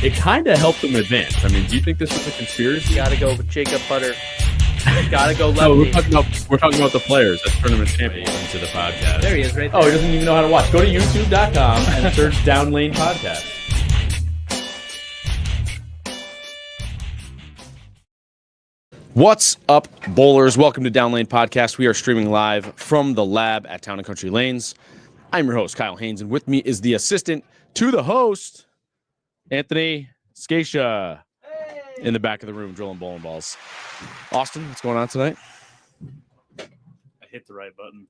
it kind of helped them advance. I mean, do you think this was a conspiracy? Gotta go with Jacob Butter. Gotta go lefty. No, we're talking about the players. That's tournament champions into the podcast. There he is, right there. Oh, he doesn't even know how to watch. Go to youtube.com and search Down Lane Podcast. What's up, bowlers? Welcome to Down Lane Podcast. We are streaming live from the lab at Town & Country Lanes. I'm your host, Kyle Haines, and with me is the assistant to the host, Anthony Scaccia, in the back of the room, drilling bowling balls. Austin, what's going on tonight? I hit the right button.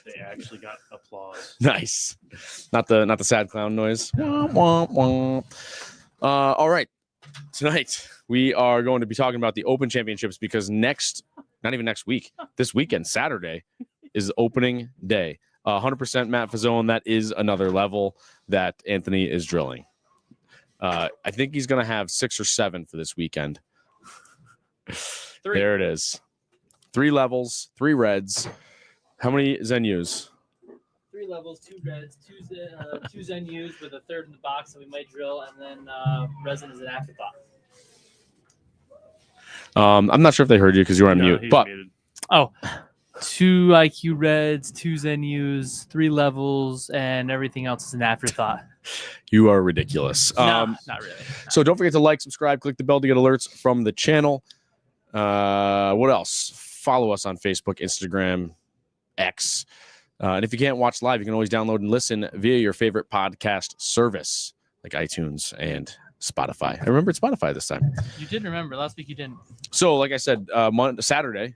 They actually got applause. Nice. Not the sad clown noise. All right. Tonight, we are going to be talking about the Open Championships because not even next week, this weekend, Saturday, is opening day. 100% Matt Fazzone. That is another level that Anthony is drilling. I think he's going to have 6 or 7 for this weekend. 3. There it is. 3 levels, 3 reds. How many Zenus? 3 levels, 2 reds, 2 Zenus with a third in the box that we might drill, and then resin is an afterthought. I'm not sure if they heard you because you were on mute. He's But muted. 2 IQ reds, 2 Zenus, 3 levels, and everything else is an afterthought. you are ridiculous. No, not really. So don't forget to like, subscribe, click the bell to get alerts from the channel. What else? Follow us on Facebook, Instagram, X. And if you can't watch live, you can always download and listen via your favorite podcast service like iTunes and Spotify. I remembered Spotify this time. You did remember. Last week you didn't. So like I said, Saturday,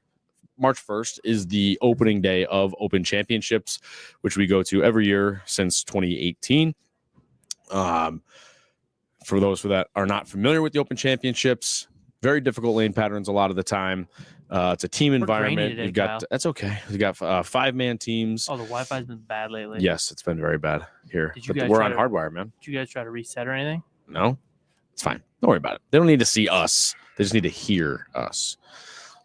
March 1st is the opening day of Open Championships, which we go to every year since 2018. For those that are not familiar with the Open Championships, very difficult lane patterns a lot of the time. It's a team environment. Today, You've got Kyle. that's okay. We've got 5-man teams. Oh, the Wi-Fi's been bad lately. Yes, it's been very bad here. Did you But guys we're try on to- hardwire, man. Did you guys try to reset or anything? No, it's fine. Don't worry about it. They don't need to see us. They just need to hear us.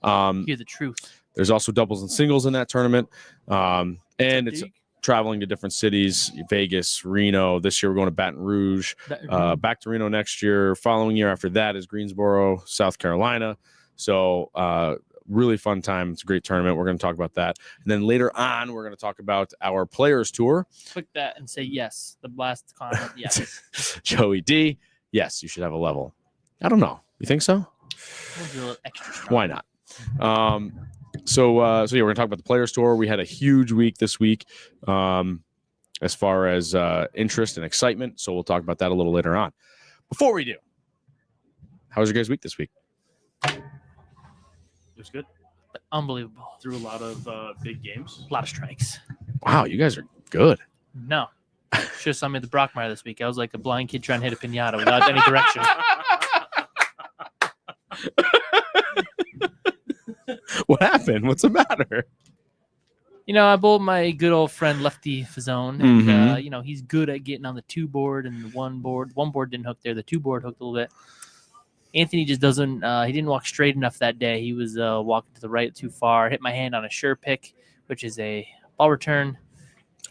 Hear the truth. There's also doubles and singles in that tournament. And it's traveling to different cities, Vegas, Reno. This year we're going to Baton Rouge, back to Reno next year. Following year after that is Greensboro, South Carolina. So really fun time. It's a great tournament. We're going to talk about that. And then later on, we're going to talk about our Players Tour. Click that and say yes. The last comment, yes. Joey D, yes, you should have a level. I don't know. You think so? We'll do a little extra strong. Why not? So yeah, we're gonna talk about the Players Tour. We had a huge week this week, as far as interest and excitement. So we'll talk about that a little later on. Before we do, how was your guys' week this week? It was good. Unbelievable. Threw a lot of big games. A lot of strikes. Wow, you guys are good. No. Should have saw me at the Brockmire this week. I was like a blind kid trying to hit a pinata without any direction. What happened? What's the matter? You know, I bowled my good old friend Lefty Fazzone, and Mhm. you know, he's good at getting on the 2 board and the 1 board. 1 board didn't hook there. The 2 board hooked a little bit. Anthony just doesn't. He didn't walk straight enough that day. He was walking to the right too far. Hit my hand on a sure pick, which is a ball return.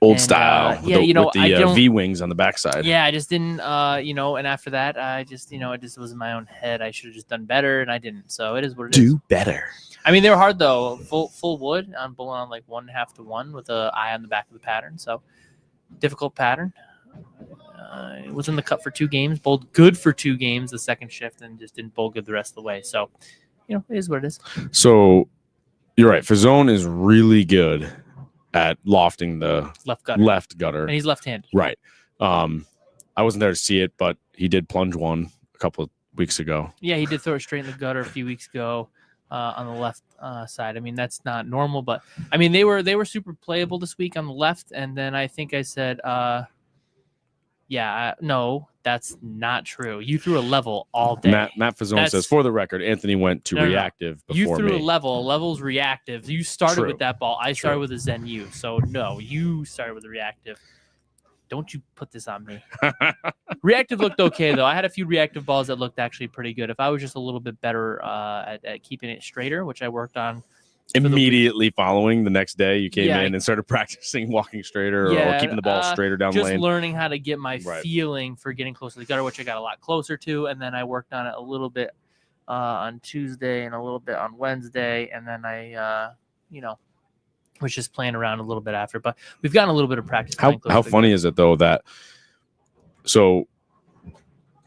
Old And, style. yeah, with you know, with I the don't- V wings on the backside. Yeah, I just didn't. You know, and after that, I just, you know, it just was in my own head. I should have just done better, and I didn't. So it is what it is. Do better. I mean, they were hard though. Full wood. I'm bowling on like 1/2 to 1 with an eye on the back of the pattern. So difficult pattern. It was in the cut for 2 games. Bowled good for 2 games the second shift, and just didn't bowl good the rest of the way. So, you know, it is what it is. So you're right. Fazzone is really good at lofting the Left gutter, left gutter. and he's left-handed. Right. I wasn't there to see it, but he did plunge one a couple of weeks ago. Yeah, he did throw it straight in the gutter a few weeks ago on the left side. I mean, that's not normal, but I mean, they were super playable this week on the left, and then I think I said, no, that's not true. You threw a level all day. Matt Fazzone That's- says, for the record, Anthony went to No, no, no. reactive You before threw me. a level. A level's reactive. You started True. with that ball. I started True. with a Zen U. So no, you started with a reactive. Don't you put this on me. Reactive looked okay though. I had a few reactive balls that looked actually pretty good. If I was just a little bit better at keeping it straighter, which I worked on Immediately following the next day, you came Yeah. in and started practicing walking straighter or Yeah, keeping the ball straighter down the just lane. learning how to get my Right. feeling for getting closer to the gutter, which I got a lot closer to, and then I worked on it a little bit on Tuesday and a little bit on Wednesday, and then I was just playing around a little bit after. But we've gotten a little bit of practice. How funny is it though that so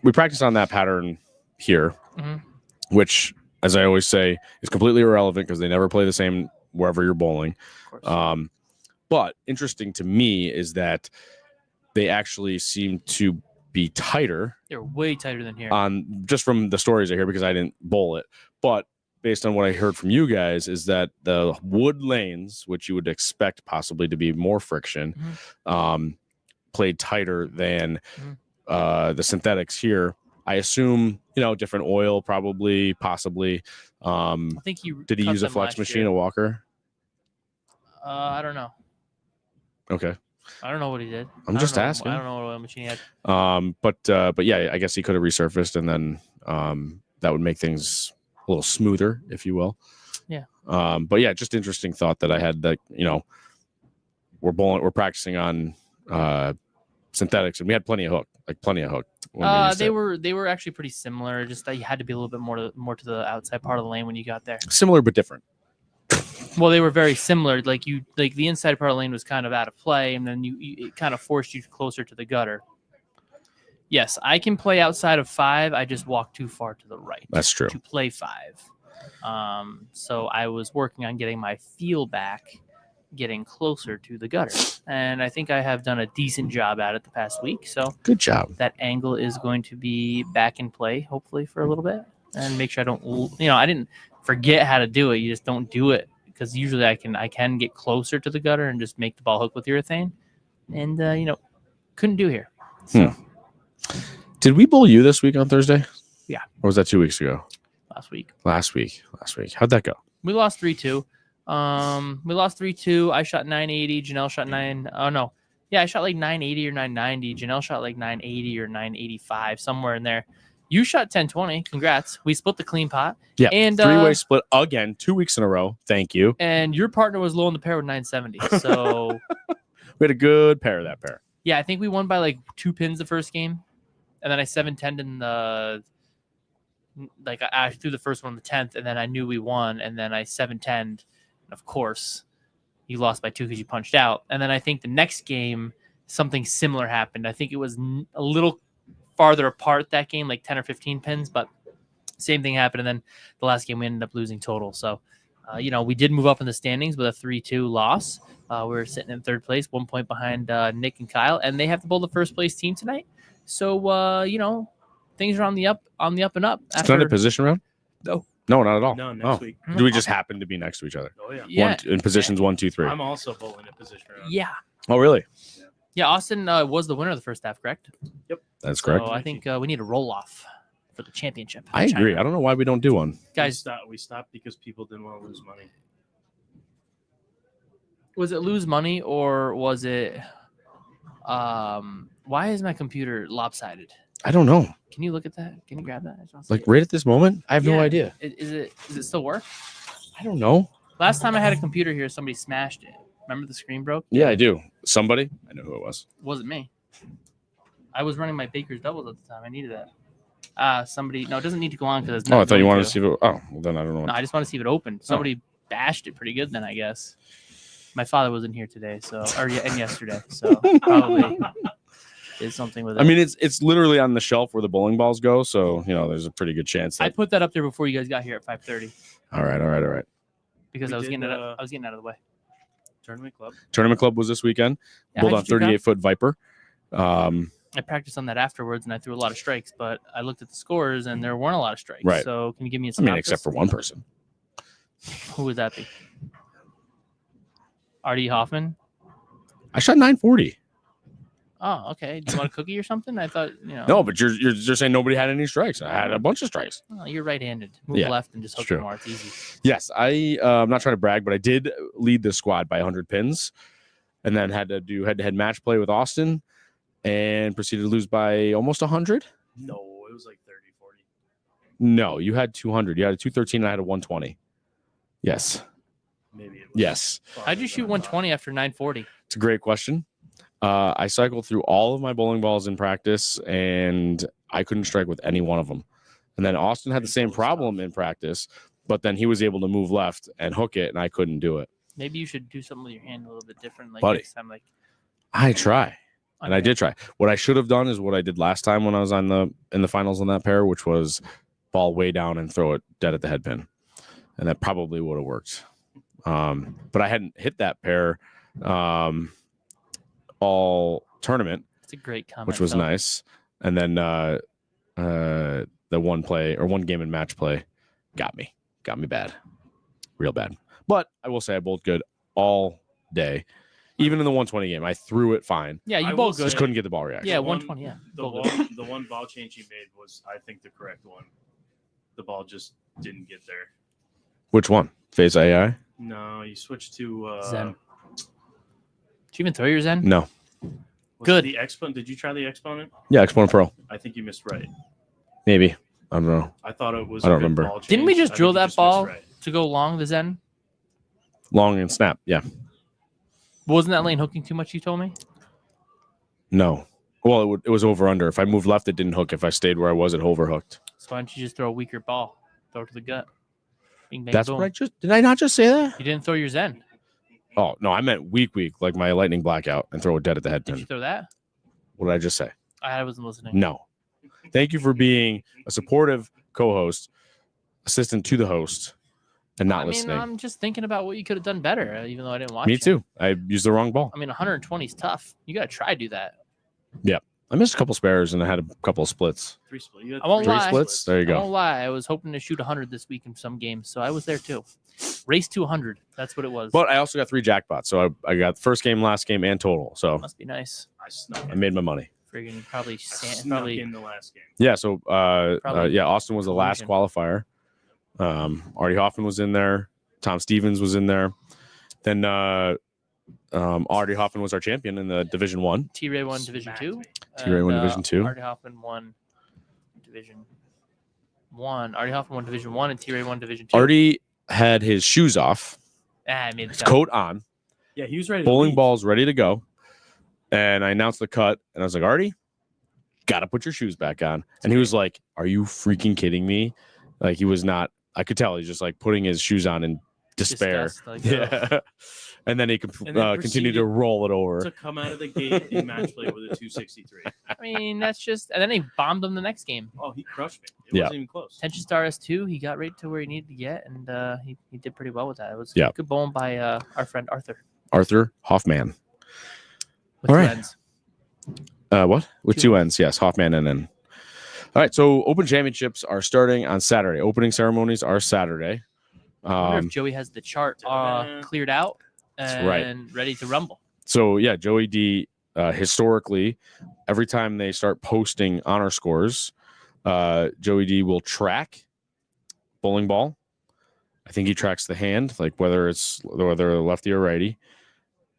we practice on that pattern here, Mhm. which, as I always say, is completely irrelevant because they never play the same wherever you're bowling. Of course. But interesting to me is that they actually seem to be tighter They're way tighter than here. on just from the stories I hear because I didn't bowl it. But based on what I heard from you guys is that the wood lanes, which you would expect possibly to be more friction, played tighter than the synthetics here. I assume, different oil, probably, possibly. I think Did he use a flex machine, a walker? I don't know. Okay. I don't know what he did. I'm just asking. I don't know what oil machine he had. But yeah, I guess he could have resurfaced, and then that would make things a little smoother, if you will. Yeah. But yeah, just interesting thought that I had that we're practicing on synthetics, and we had plenty of hook. They were actually pretty similar. Just that you had to be a little bit more to the outside part of the lane when you got there. Similar but different. Well, they were very similar. Like the inside part of the lane was kind of out of play, and then it kind of forced you closer to the gutter. Yes, I can play outside of 5. I just walk too far to the right. That's true. To play 5. So I was working on getting my feel back, getting closer to the gutter, and I think I have done a decent job at it the past week. So good job. That angle is going to be back in play, hopefully, for a little bit, and make sure I don't. I didn't forget how to do it. You just don't do it. Because usually I can get closer to the gutter and just make the ball hook with urethane, and couldn't do here. So Did we bowl you this week on Thursday? Yeah. Or was that 2 weeks ago? Last week. Last week. How'd that go? We lost 3-2. We lost 3-2. I shot 980. Janelle shot 9. Oh no, yeah, I shot like 980 or 990. Janelle shot like 980 or 985, somewhere in there. You shot 1020. Congrats. We split the clean pot. Yeah. And 3-way split again, 2 weeks in a row. Thank you. And your partner was low on the pair with 970. So we had a good pair of that pair. Yeah, I think we won by like 2 pins the first game. And then I 7-10'd in the I threw the first one on the 10th, and then I knew we won, and then I 7-10'd. And of course, you lost by 2 because you punched out. And then I think the next game, something similar happened. I think it was a little farther apart that game, like 10 or 15 pins, but same thing happened. And then the last game we ended up losing total. So, we did move up in the standings with a 3-2 loss. We were sitting in 3rd place, 1 point behind Nick and Kyle, and they have to bowl the 1st place team tonight. So, things are on the up and up. It's not a position round? No, not at all. No, next week. Do we just happen to be next to each other? Oh yeah. Yeah. In positions 1, 2, 3. I'm also bowling a position round. Yeah. Oh, really? Yeah, Austin was the winner of the first half, correct? That's correct. So I think we need a roll-off for the championship. I agree. I don't know why we don't do one. Guys, we stopped because people didn't want to lose money. was it lose money or was it why is my computer lopsided? I don't know. Can you look at that? Can you grab that? I just want to see Like it. right at this moment, I have no Yeah. idea. Does it still work? I don't know. Last time I had a computer here, somebody smashed it. Remember the screen broke? Yeah, I do. Somebody. I know who it was. It wasn't me. I was running my Baker's doubles at the time. I needed that. Somebody. No, it doesn't need to go on because it's Oh, not. I thought you going wanted to see if it. Oh, well, then I don't know. No, I just want to see if it opened. Somebody bashed it pretty good then, I guess. My father wasn't here today, and yesterday, so probably did something with it. I mean, it's literally on the shelf where the bowling balls go, so there's a pretty good chance. I That... put that up there before you guys got here at 5:30 All right. because We I was did, getting I was getting out of the way. Tournament club was this weekend. Yeah, Bowled how'd on you do, 38-foot Viper. I practiced on that afterwards, and I threw a lot of strikes. But I looked at the scores, and there weren't a lot of strikes. Right. So can you give me a I synopsis? mean, except for one person. Who would that be? R.D. Hoffman. I shot 940. Oh, okay. Do you want a cookie or something? I thought, No, but you're saying nobody had any strikes. I had a bunch of strikes. Oh, you're right-handed. Move Yeah, left and just hook true. it more. It's easy. Yes, I'm not trying to brag, but I did lead the squad by 100 pins, and then had to do head-to-head match play with Austin, and proceeded to lose by almost 100. No, it was like 30, 40. No, you had 200. You had a 213, and I had a 120. Yes. Maybe it was. Yes. How'd you shoot 120 after 940? It's a great question. I cycled through all of my bowling balls in practice, and I couldn't strike with any one of them. And then Austin had the same problem in practice, but then he was able to move left and hook it, and I couldn't do it. Maybe you should do something with your hand a little bit different. Like Buddy. next time, like I try. And I okay. did try. What I should have done is what I did last time when I was in the finals on that pair, which was ball way down and throw it dead at the head pin. And that probably would have worked. But I hadn't hit that pair all tournament, It's a great comment, which was Phil. nice. And then the one game in match play got me bad, real bad. But I will say I bowled good all day. Even in the 120 game, I threw it fine. Yeah, you I bowled will good. Just couldn't get the ball reaction. Yeah, The one- 120. Yeah, The bowled good. one ball change he made was, I think, the correct one. The ball just didn't get there. Which one? Phase AI? No, you switched to Zen. Did you even throw your Zen? No. was Good. it the Exponent. Did you try the Exponent? Yeah, Exponent Pro. I think you missed right. Maybe. I don't know. I thought it was. I don't a good remember. ball change. Didn't we just I think drill you that missed ball right. to go long the Zen? Long and snap. Yeah. Wasn't that lane hooking too much? You told me. No. Well, it was over under. If I moved left, it didn't hook. If I stayed where I was, it overhooked. So why don't you just throw a weaker ball? Throw it to the gut. Bing, bang, That's boom. what I just did. I not just say that? You didn't throw your Zen. Oh no, I meant weak, like my lightning blackout, and throw it dead at the head Did you pin. throw that? What did I just say? I wasn't listening. No. Thank you for being a supportive co-host, assistant to the host, and not I mean, listening. I'm just thinking about what you could have done better, even though I didn't watch Me it. too. I used the wrong ball. I mean, 120 is tough. You got to try to do that. I missed a couple spares and I had a couple of splits. 3 split. You had I won't Three lie. splits. There you I go. won't lie. I was hoping to shoot 100 this week in some games, so I was there too. Race to 100. That's what it was. But I also got 3 jackpots, so I got first game, last game, and total. So Must be nice. I snuck I in. made my money. Friggin' probably, I snuck in the last game. Yeah. So Probably Austin was the last qualifier. Artie Hoffman was in there. Tom Stevens was in there. Then Artie Hoffman was our champion in the Division 1. T-Ray won Division 2. T-Ray won Division 2. Artie Hoffman won Division 1. Artie Hoffman won Division 1 and T-Ray won Division 2. Artie had his shoes off, I made his it. coat on, Yeah, he was ready. bowling to leave. balls ready to go. And I announced the cut, and I was like, Artie, gotta put your shoes back on. And he was like, are you freaking kidding me? Like, he was not, I could tell he's just like putting his shoes on in despair. Disgust, like, Yeah. And then he And then continued to proceeded roll it over. to come out of the gate in match play with a 263. I mean, that's just. And then he bombed him the next game. Oh, he crushed me. It Yeah. wasn't even close. Tension Star S2, he got right to where he needed to get, and he did pretty well with that. It was Yeah. good bowling by our friend Arthur. Arthur Hoffman. With All two right. ends. What? With Two 2 ends. Yes. Hoffman and then. All right. So Open Championships are starting on Saturday. Opening ceremonies are Saturday. I wonder if Joey has the chart cleared out That's and right. ready to rumble. So yeah, Joey D. Historically, every time they start posting honor scores, Joey D. will track bowling ball. I think he tracks the hand, like whether lefty or righty,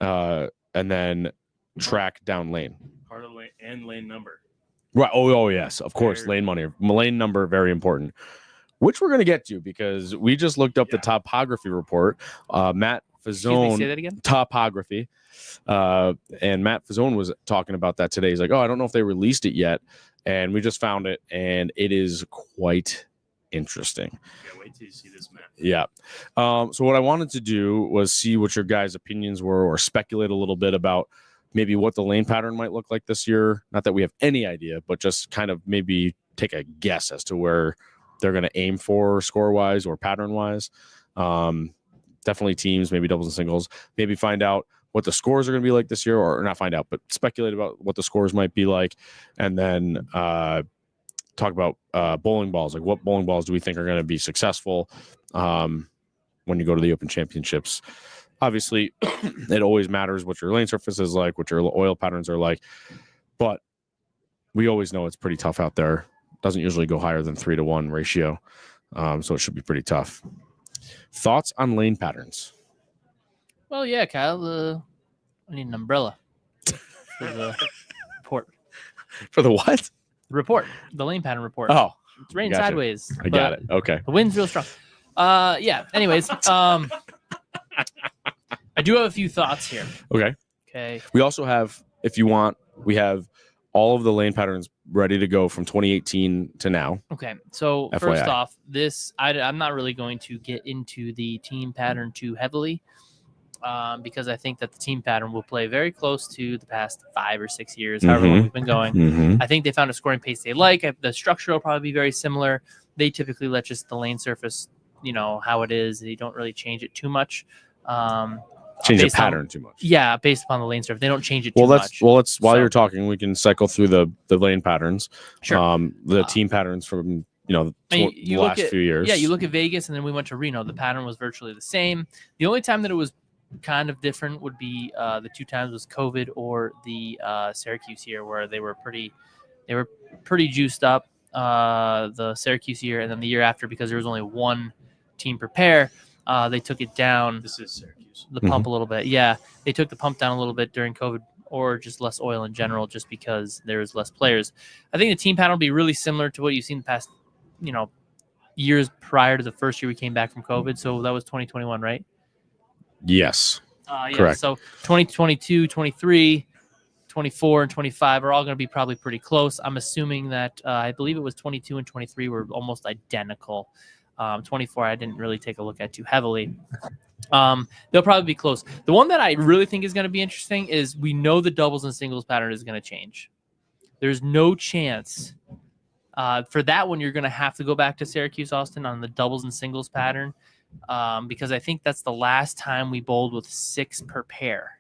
and then track down lane. Part of lane and lane number. Right. Oh yes, of course. Very- Lane number, very important. Which we're gonna get to because we just looked up the topography report. Matt Excuse me, say Fazzone that again. topography, and Matt Fazzone was talking about that today. He's like, "Oh, I don't know if they released it yet," and we just found it, and it is quite interesting. Yeah, wait till you see this map. Yeah. So what I wanted to do was see what your guys' opinions were, or speculate a little bit about maybe what the lane pattern might look like this year. Not that we have any idea, but just kind of maybe take a guess as to where they're going to aim for score-wise or pattern-wise. Definitely teams, maybe doubles and singles. Maybe find out what the scores are going to be like this year, or not find out, but speculate about what the scores might be like, and then talk about bowling balls. Like, what bowling balls do we think are going to be successful when you go to the Open Championships? Obviously, it always matters what your lane surface is like, what your oil patterns are like, but we always know it's pretty tough out there. Doesn't usually go higher than 3-to-1 ratio, so it should be pretty tough. Thoughts on lane patterns? Well, yeah, Kyle. I need an umbrella for the report. For the what? Report. The lane pattern report. Oh, It's raining gotcha. sideways. I got it. Okay. The wind's real strong. Yeah. Anyways, I do have a few thoughts here. Okay. Okay. We also have, if you want, we have all of the lane patterns ready to go from 2018 to now. Okay. So FYI. first off, I'm not really going to get into the team pattern too heavily. Because I think that the team pattern will play very close to the past 5 or 6 years, however long we've been going. Mm-hmm. I think they found a scoring pace they like. The structure will probably be very similar. They typically let just the lane surface, how it is. They don't really change it too much. Change the based pattern on, too much. Yeah, based upon the lane surface. They don't change it too much. Let's while you're talking, we can cycle through the lane patterns. Sure. The team patterns from the last few years. Yeah, you look at Vegas, and then we went to Reno. The pattern was virtually the same. The only time that it was kind of different would be the 2 times was COVID or the Syracuse year, where they were pretty juiced up. The Syracuse year, and then the year after, because there was only 1 team per pair, they took it down. This is Syracuse. The pump a little bit. Yeah, they took the pump down a little bit during COVID, or just less oil in general, just because there was less players. I think the team pattern will be really similar to what you've seen the past, years prior to the first year we came back from COVID. So that was 2021, right? Yes. Yeah, correct. So 2022, 23, 24, and 25 are all going to be probably pretty close. I'm assuming that I believe it was 22 and 23 were almost identical. 24 I didn't really take a look at too heavily. They'll probably be close. The one that I really think is going to be interesting is we know the doubles and singles pattern is going to change. There's no chance for that one. You're going to have to go back to Syracuse, Austin, on the doubles and singles pattern. Because I think that's the last time we bowled with 6 per pair.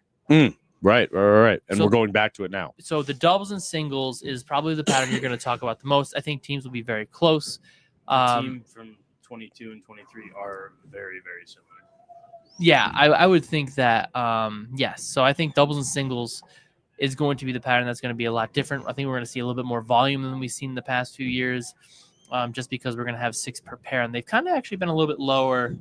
Right. And So- we're going back to it now. So the doubles and singles is probably the pattern you're going to talk about the most. I think teams will be very close. The team from 22 and 23 are very, very similar. Yeah, I would think that, yes. So I think doubles and singles is going to be the pattern that's going to be a lot different. I think we're going to see a little bit more volume than we've seen in the past few years. Just because we're going to have 6 per pair, and they've kind of actually been a little bit lower.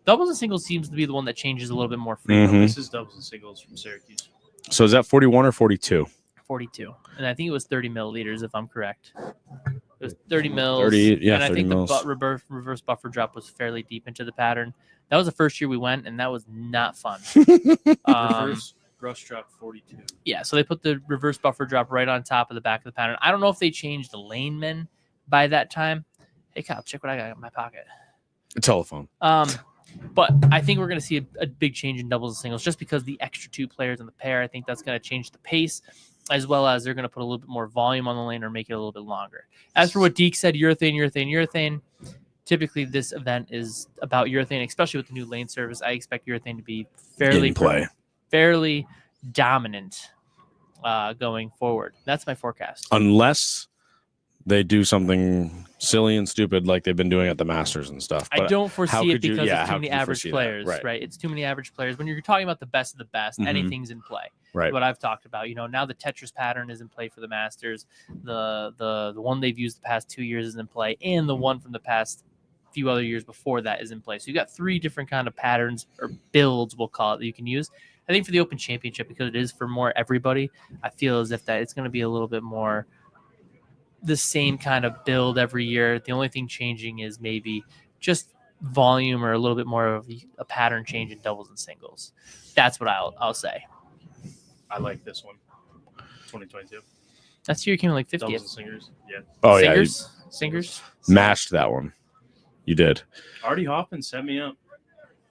Doubles and singles seems to be the one that changes a little bit more frequently. This is doubles and singles from Syracuse. So is that 41 or 42? 42, and I think it was 30 milliliters, if I'm correct. It was 30 mils. 30, yeah, and I 30 think mils. the reverse buffer drop was fairly deep into the pattern. That was the first year we went, and that was not fun. Reverse brush drop 42. Yeah, so they put the reverse buffer drop right on top of the back of the pattern. I don't know if they changed the lane men by that time. Hey, Kyle, check what I got in my pocket. A telephone. But I think we're going to see a big change in doubles and singles just because the extra 2 players in the pair. I think that's going to change the pace, as well as they're going to put a little bit more volume on the lane or make it a little bit longer. As for what Deke said, urethane. Typically, this event is about urethane, especially with the new lane service. I expect urethane to be fairly dominant going forward. That's my forecast. Unless they do something silly and stupid like they've been doing at the Masters and stuff. I But don't foresee it because it's too how many could you average foresee that? players, Right. right? It's too many average players. When you're talking about the best of the best, Mhm. anything's in play. Right. What I've talked about, now the Tetris pattern is in play for the Masters. The one they've used the past 2 years is in play, and the one from the past few other years before that is in play. So you got 3 different kind of patterns or builds, we'll call it, that you can use. I think for the Open Championship, because it is for more everybody, I feel as if that it's going to be a little bit more the same kind of build every year. The only thing changing is maybe just volume or a little bit more of a pattern change in doubles and singles. That's what I'll say. I like this one. 2022. That's year came in like Doubles 50th. and singers. Yeah. Oh, yeah. You Singers. mashed that one. You did. Artie Hoffman set me up.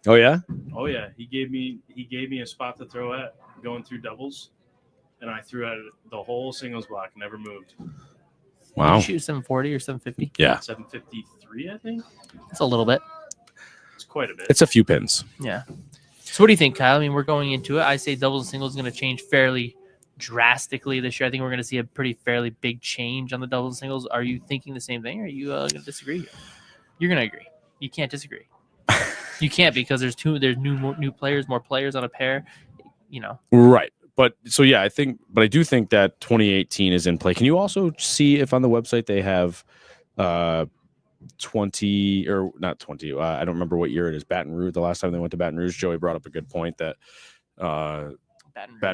Oh, yeah? Oh yeah. He gave me a spot to throw at going through doubles, and I threw at the whole singles block, never moved. Wow. Did you shoot 740 or 750? Yeah. 753, I think. It's a little bit. It's quite a bit. It's a few pins. Yeah. So what do you think, Kyle? I mean, we're going into it. I say doubles and singles is going to change fairly drastically this year. I think we're going to see a pretty fairly big change on the doubles and singles. Are you thinking the same thing, or are you going to disagree? You're going to agree. You can't disagree. You can't, because there's new players, more players on a pair. Right. But so, yeah, I do think that 2018 is in play. Can you also see if on the website they have 20 or not 20? I don't remember what year it is. Baton Rouge. The last time they went to Baton Rouge, Joey brought up a good point that Baton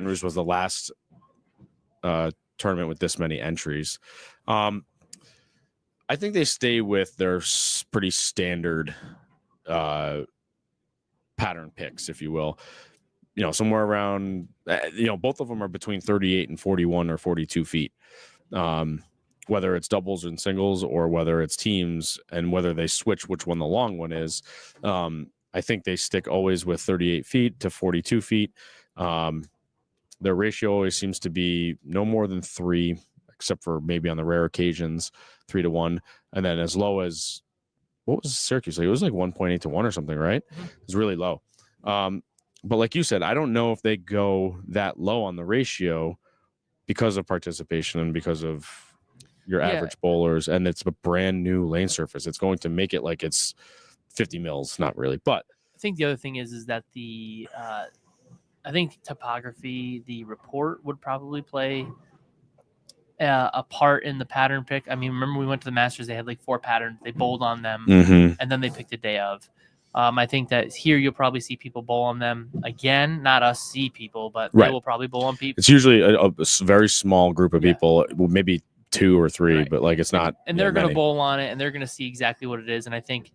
Rouge was the last tournament with this many entries. I think they stay with their pretty standard pattern picks, if you will. Somewhere around, both of them are between 38 and 41 or 42 feet. Whether it's doubles and singles or whether it's teams and whether they switch which one the long one is. I think they stick always with 38 feet to 42 feet. Their ratio always seems to be no more than 3, except for maybe on the rare occasions, 3 to 1. And then as low as, what was Syracuse? It was like 1.8 to 1 or something, right? It was really low. But like you said, I don't know if they go that low on the ratio because of participation and because of your average bowlers, and it's a brand new lane surface. It's going to make it like it's 50 mils, not really. But I think the other thing is that I think topography, the report would probably play a part in the pattern pick. I mean, remember we went to the Masters, they had like 4 patterns. They bowled on them, and then they picked a day of. I think that here you'll probably see people bowl on them again. Not us see people, but they will probably bowl on people. It's usually a very small group of people, maybe 2 or 3, but like it's not. And they're going to bowl on it, and they're going to see exactly what it is. And I think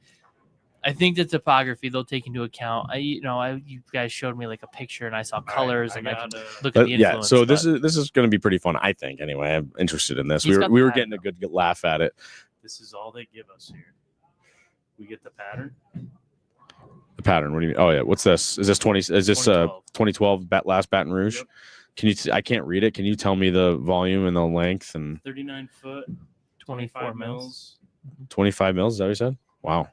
the topography they'll take into account. You guys showed me like a picture, and I saw colors, and I can look at the influence. So this is going to be pretty fun, I think. Anyway, I'm interested in this. We were getting a good laugh at it. This is all they give us here. We get the pattern. The pattern. What do you mean? Oh yeah. What's this? Is this 20? Is this 2012 last Baton Rouge? Yep. Can you? I can't read it. Can you tell me the volume and the length and 39 foot, 24 mils. 25 mils. Is that what you said? Wow.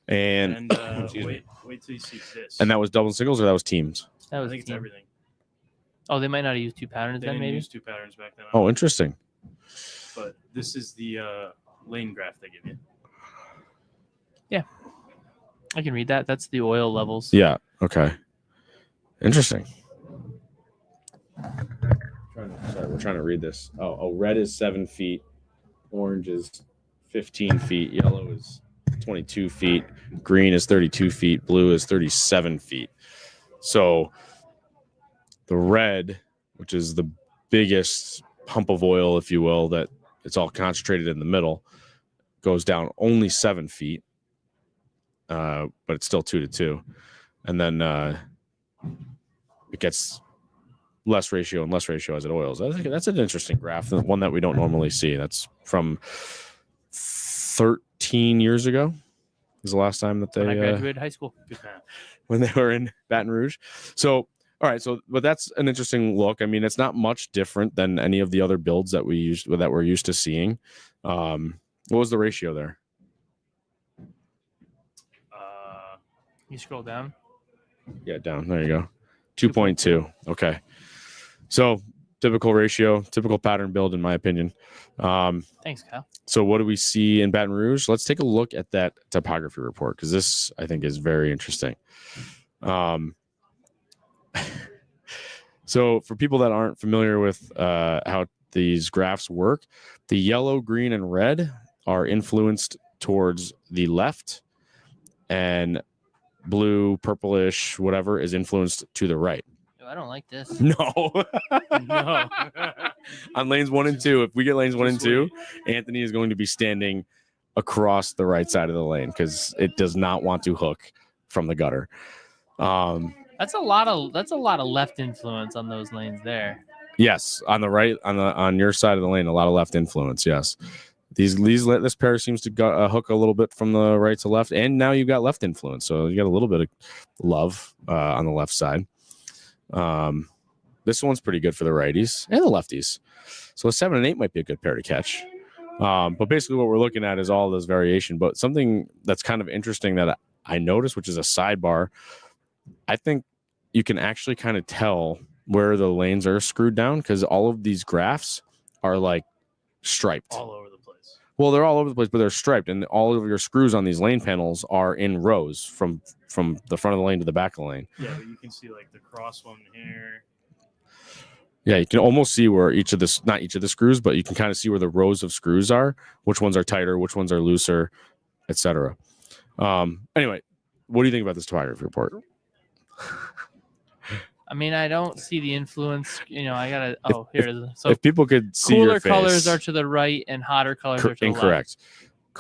And wait till you see this. And that was double singles or that was teams? That was I think it's everything. Oh, they might not have used 2 patterns they then. Didn't maybe use 2 patterns back then. Oh, interesting. But this is the lane graph they give you. Yeah. I can read that. That's the oil levels. Yeah. Okay. Interesting. We're trying to read this. Oh, red is 7 feet. Orange is 15 feet. Yellow is 22 feet. Green is 32 feet. Blue is 37 feet. So the red, which is the biggest pump of oil, if you will, that it's all concentrated in the middle, goes down only 7 feet. But it's still 2 to 2. And then it gets less ratio and less ratio as it oils. I think that's an interesting graph, one that we don't normally see. That's from 13 years ago is the last time that they when I graduated high school. When they were in Baton Rouge. So, all right. So, but that's an interesting look. I mean, it's not much different than any of the other builds that we're used to seeing. What was the ratio there? You scroll down. Yeah, down. There you go. 2.2. Okay. So typical ratio, typical pattern build, in my opinion. Thanks, Kyle. So what do we see in Baton Rouge? Let's take a look at that topography report because this, I think, is very interesting. So for people that aren't familiar with how these graphs work, the yellow, green, and red are influenced towards the left, and blue, purplish, whatever is influenced to the right. I don't like this. No. No. On lanes 1 and 2, if we get lanes 1 and 2, Anthony is going to be standing across the right side of the lane because it does not want to hook from the gutter. That's a lot of left influence on those lanes there. Yes, on the right, on your side of the lane, a lot of left influence. Yes. This pair seems to hook a little bit from the right to left, and now you've got left influence, so you got a little bit of love on the left side. This one's pretty good for the righties and the lefties, so a 7 and 8 might be a good pair to catch. But basically, what we're looking at is all this variation. But something that's kind of interesting that I noticed, which is a sidebar, I think you can actually kind of tell where the lanes are screwed down because all of these graphs are like striped all over the place. Well, they're all over the place, but they're striped, and all of your screws on these lane panels are in rows from the front of the lane to the back of the lane. Yeah, but you can see like the cross one here. Yeah, you can almost see where not each of the screws, but you can kind of see where the rows of screws are, which ones are tighter, which ones are looser, etc. Anyway, what do you think about this topography report? I mean, I don't see the influence. I gotta. Here it is. So if people could see cooler your face, colors are to the right, and hotter colors are to the left. Incorrect.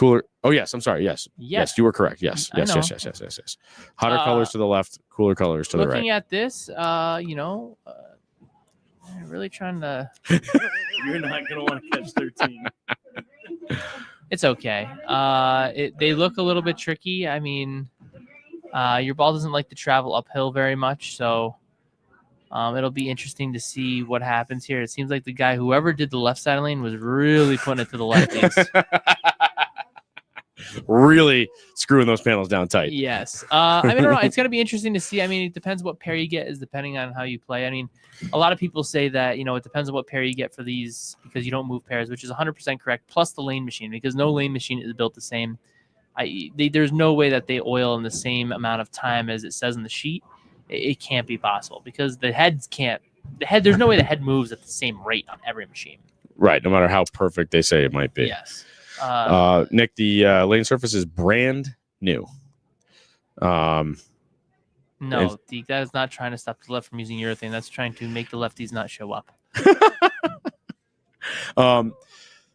Cooler. Oh yes, I'm sorry. Yes, Yeah. yes, you were correct. Yes, I yes, know. yes. Hotter colors to the left, cooler colors to the right. Looking at this, really trying to. You're not gonna want to catch 13. It's okay. They look a little bit tricky. I mean, your ball doesn't like to travel uphill very much, so it'll be interesting to see what happens here. It seems like the guy, whoever did the left side lane, was really putting it to the lefties. Really screwing those panels down tight. Yes. I mean, I don't know. It's going to be interesting to see. I mean, it depends what pair you get is depending on how you play. I mean, a lot of people say that, it depends on what pair you get for these because you don't move pairs, which is 100% correct, plus the lane machine, because no lane machine is built the same. There's no way that they oil in the same amount of time as it says in the sheet. It can't be possible because the heads can't. There's no way the head moves at the same rate on every machine. Right, no matter how perfect they say it might be. Yes. Nick, the lane surface is brand new. No, that is not trying to stop the left from using urethane. That's trying to make the lefties not show up.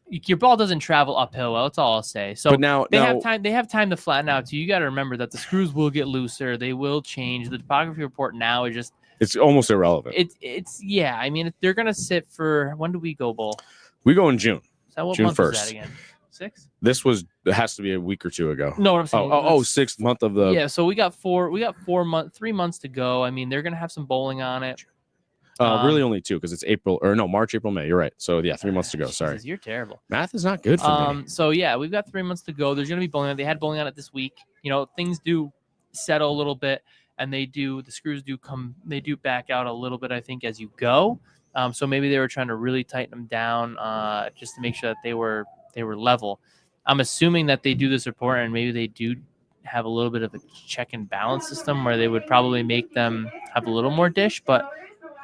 Your ball doesn't travel uphill well. That's all I'll say. So but now have time. They have time to flatten out. So you got to remember that the screws will get looser. They will change. The topography report now is just. It's almost irrelevant. It's yeah. I mean, they're gonna sit for when do we go bowl? We go in June. So what June month 1st. is that again? 6? It has to be a week or two ago. No, what I'm saying. Sixth month of the. Yeah, so we got 3 months to go. I mean, they're gonna have some bowling on it. Really only 2 because it's March, April, May. You're right. So yeah, 3 months to go. Sorry. Jesus, you're terrible. Math is not good for me. So yeah, we've got 3 months to go. There's gonna be bowling on it. They had bowling on it this week. Things do settle a little bit, and the screws do back out a little bit, I think, as you go. So maybe they were trying to really tighten them down just to make sure that they were level. I'm assuming that they do this report and maybe they do have a little bit of a check and balance system where they would probably make them have a little more dish, but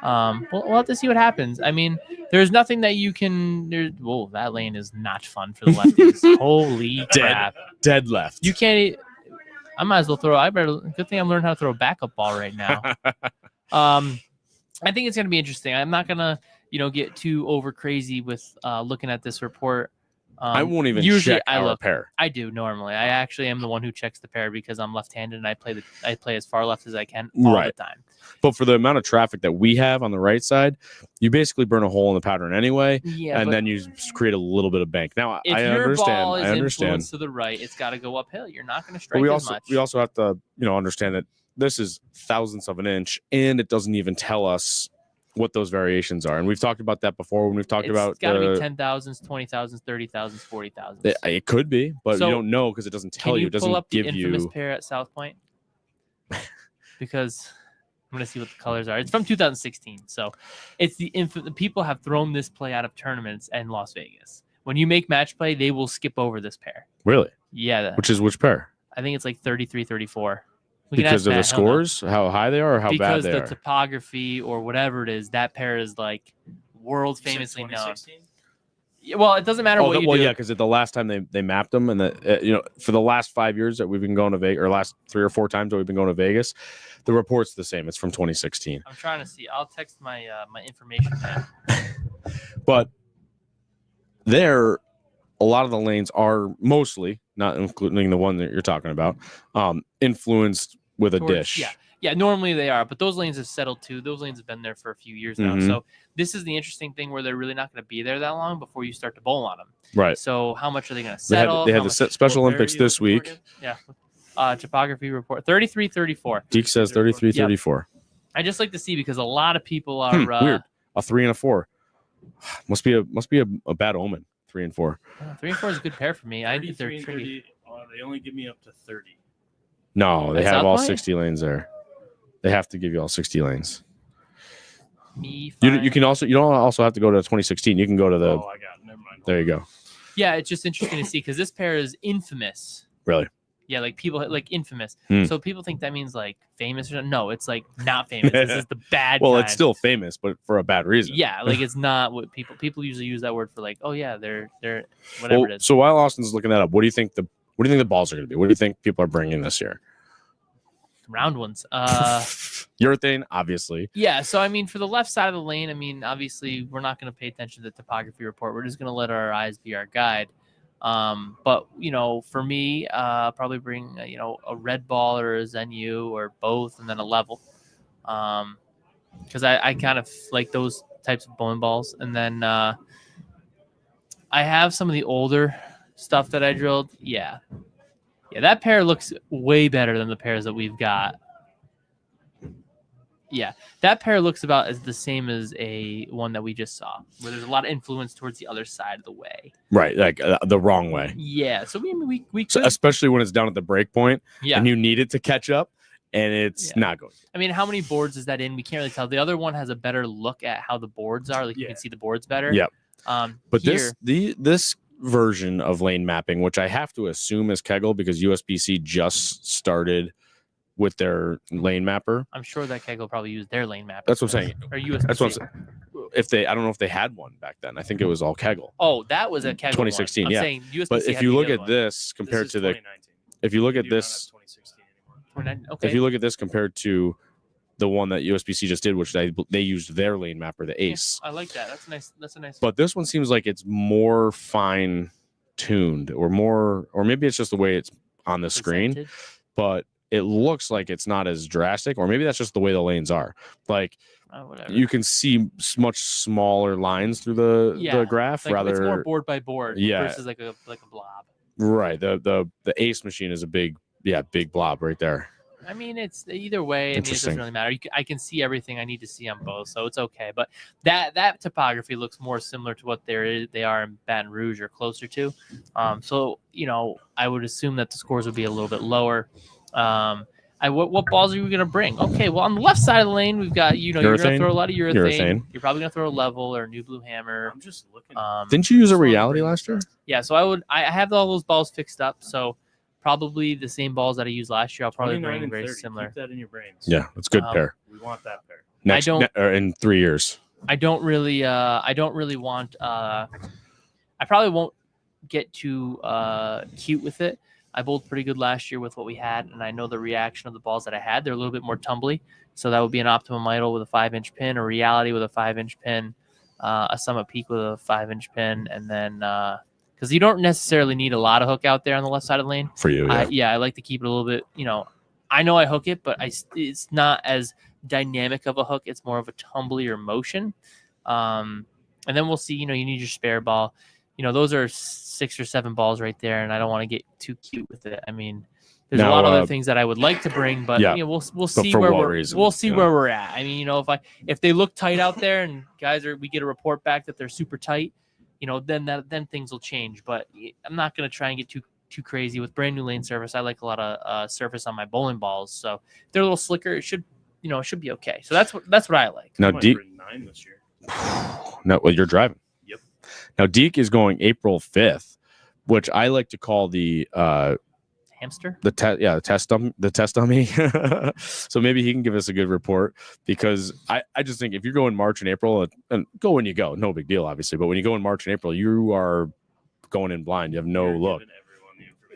we'll have to see what happens. I mean, there's nothing that you can. Whoa, that lane is not fun for the lefties. Holy crap! Dead left. You can't. I might as well throw. Good thing I'm learning how to throw a backup ball right now. I think it's going to be interesting. I'm not going to, get too over crazy with looking at this report. I won't even usually check our pair. I do normally. I actually am the one who checks the pair because I'm left-handed and I play as far left as I can all the time. But for the amount of traffic that we have on the right side, you basically burn a hole in the pattern anyway, and then you create a little bit of bank. Now if I your understand. ball is I understand. influenced to the right, it's got to go uphill. You're not going to strike But as much. We also have to, understand that this is thousandths of an inch, and it doesn't even tell us what those variations are. And we've talked about that before when we've talked about it's got to be 10,000s, 20,000s, 30,000s, 40,000s. It could be, but So, you don't know because it doesn't tell you. It doesn't pull up give the you. infamous pair at South Point? Because I'm going to see what the colors are. It's from 2016. So it's the people have thrown this play out of tournaments in Las Vegas. When you make match play, they will skip over this pair. Really? Yeah. Which pair? I think it's like 33, 34. Because of the scores, how high they are, or how bad they are? Because the topography or whatever it is, that pair is like world famously known. Yeah, well, it doesn't matter what you do. Yeah, because the last time they mapped them, and for the last 5 years that we've been going to Vegas, or last 3 or 4 times that we've been going to Vegas, the report's the same. It's from 2016. I'm trying to see. I'll text my my information man. But there, a lot of the lanes are mostly, not including the one that you're talking about, influenced with a dish. Yeah, normally they are, but those lanes have settled too. Those lanes have been there for a few years now. Mm-hmm. So this is the interesting thing where they're really not going to be there that long before you start to bowl on them. Right. So how much are they going to settle? They had the Special Olympics this week. Yeah. Topography report 33-34. Deke says 33-34. I just like to see because a lot of people are weird. A 3 and a 4 must be a bad omen. 3 and 4. 3 and 4 is a good pair for me. I think they're tricky. They only give me up to 30. No, they At have all South Point? 60 lanes there. They have to give you all 60 lanes. You don't also have to go to 2016. You can go to the. Oh, I got it. Never mind. There you go. Yeah, it's just interesting to see because this pair is infamous. Really? Yeah, like people like infamous. Hmm. So people think that means like famous or no, it's like not famous. This is the bad. Well, kind. it's still famous, but for a bad reason. Yeah, like it's not what people usually use that word for like, oh yeah, they're whatever it is. So while Austin's looking that up, what do you think the balls are going to be? What do you think people are bringing this year? Round ones. Urethane, obviously. Yeah, so I mean, for the left side of the lane, I mean, obviously we're not going to pay attention to the topography report. We're just going to let our eyes be our guide. But for me, probably bring a red ball or a Zen-U or both, and then a level. Because I kind of like those types of bowling balls. And then I have some of the older stuff that I drilled. Yeah, that pair looks way better than the pairs that we've got. Yeah, that pair looks about as the same as a one that we just saw, where there's a lot of influence towards the other side of the way. Right, like the wrong way. Yeah, so we could, So especially when it's down at the break point, yeah, and you need it to catch up, and it's not going. I mean, how many boards is that in? We can't really tell. The other one has a better look at how the boards are. Like you can see the boards better. Yep. But here, this version of lane mapping, which I have to assume is Kegel because USBC just started with their lane mapper. I'm sure that Kegel probably used their lane mapper. That's what I'm saying. Or USBC. That's what I'm saying. I don't know if they had one back then. I think it was all Kegel. Oh, that was a Kegel 2016. one. I'm yeah. saying USBC but if you look at this compared to the, 2019. if you look at They do not have this, 2016 anymore. Okay. if you look at this compared to the one that USBC just did, which they used their lane mapper, the Ace. I like that. That's nice. That's a nice. But this one seems like it's more fine tuned, or maybe it's just the way it's on the screen. presented. But it looks like it's not as drastic, or maybe that's just the way the lanes are. Like Whatever. you can see much smaller lines through the graph, Like, rather it's more board by board versus like a blob. Right. The Ace machine is a big blob right there. I mean, it's either way. I mean, it Interesting. doesn't really matter. I can see everything I need to see on both, so it's okay. But that topography looks more similar to what they are in Baton Rouge or closer to. So I would assume that the scores would be a little bit lower. What balls are you going to bring? Okay, well, on the left side of the lane, we've got you're going to throw a lot of urethane. You're probably going to throw a level or a new blue hammer. I'm just looking. Didn't you use a reality last year? Yeah, so I have all those balls fixed up, so probably the same balls that I used last year. I'll probably 29 bring and very 30. similar. Keep that in your brains. Yeah, that's a good pair. We want that pair. Next, in 3 years. I don't really want. I probably won't get too cute with it. I bowled pretty good last year with what we had, and I know the reaction of the balls that I had. They're a little bit more tumbly, so that would be an optimum idle with a 5-inch pin, a reality with a 5-inch pin, a summit peak with a 5-inch pin, and then because you don't necessarily need a lot of hook out there on the left side of the lane. For you, I like to keep it a little bit. I know I hook it, but it's not as dynamic of a hook. It's more of a tumblier motion. And then we'll see. You need your spare ball. Those are 6 or 7 balls right there, and I don't want to get too cute with it. I mean, there's a lot of other things that I would like to bring, but we'll see where we're at. I mean, if they look tight out there and we get a report back that they're super tight, then things will change. But I'm not going to try and get too crazy with brand new lane surface. I like a lot of surface on my bowling balls, so if they're a little slicker, it should be okay. So that's what I like. Now, I might bring 9 this year. No, well, you're driving. Yep. Now, Deke is going April 5th, which I like to call the hamster. The test dummy. So maybe he can give us a good report, because I just think if you're going March and April, and go when you go, no big deal, obviously. But when you go in March and April, you are going in blind. You have no look.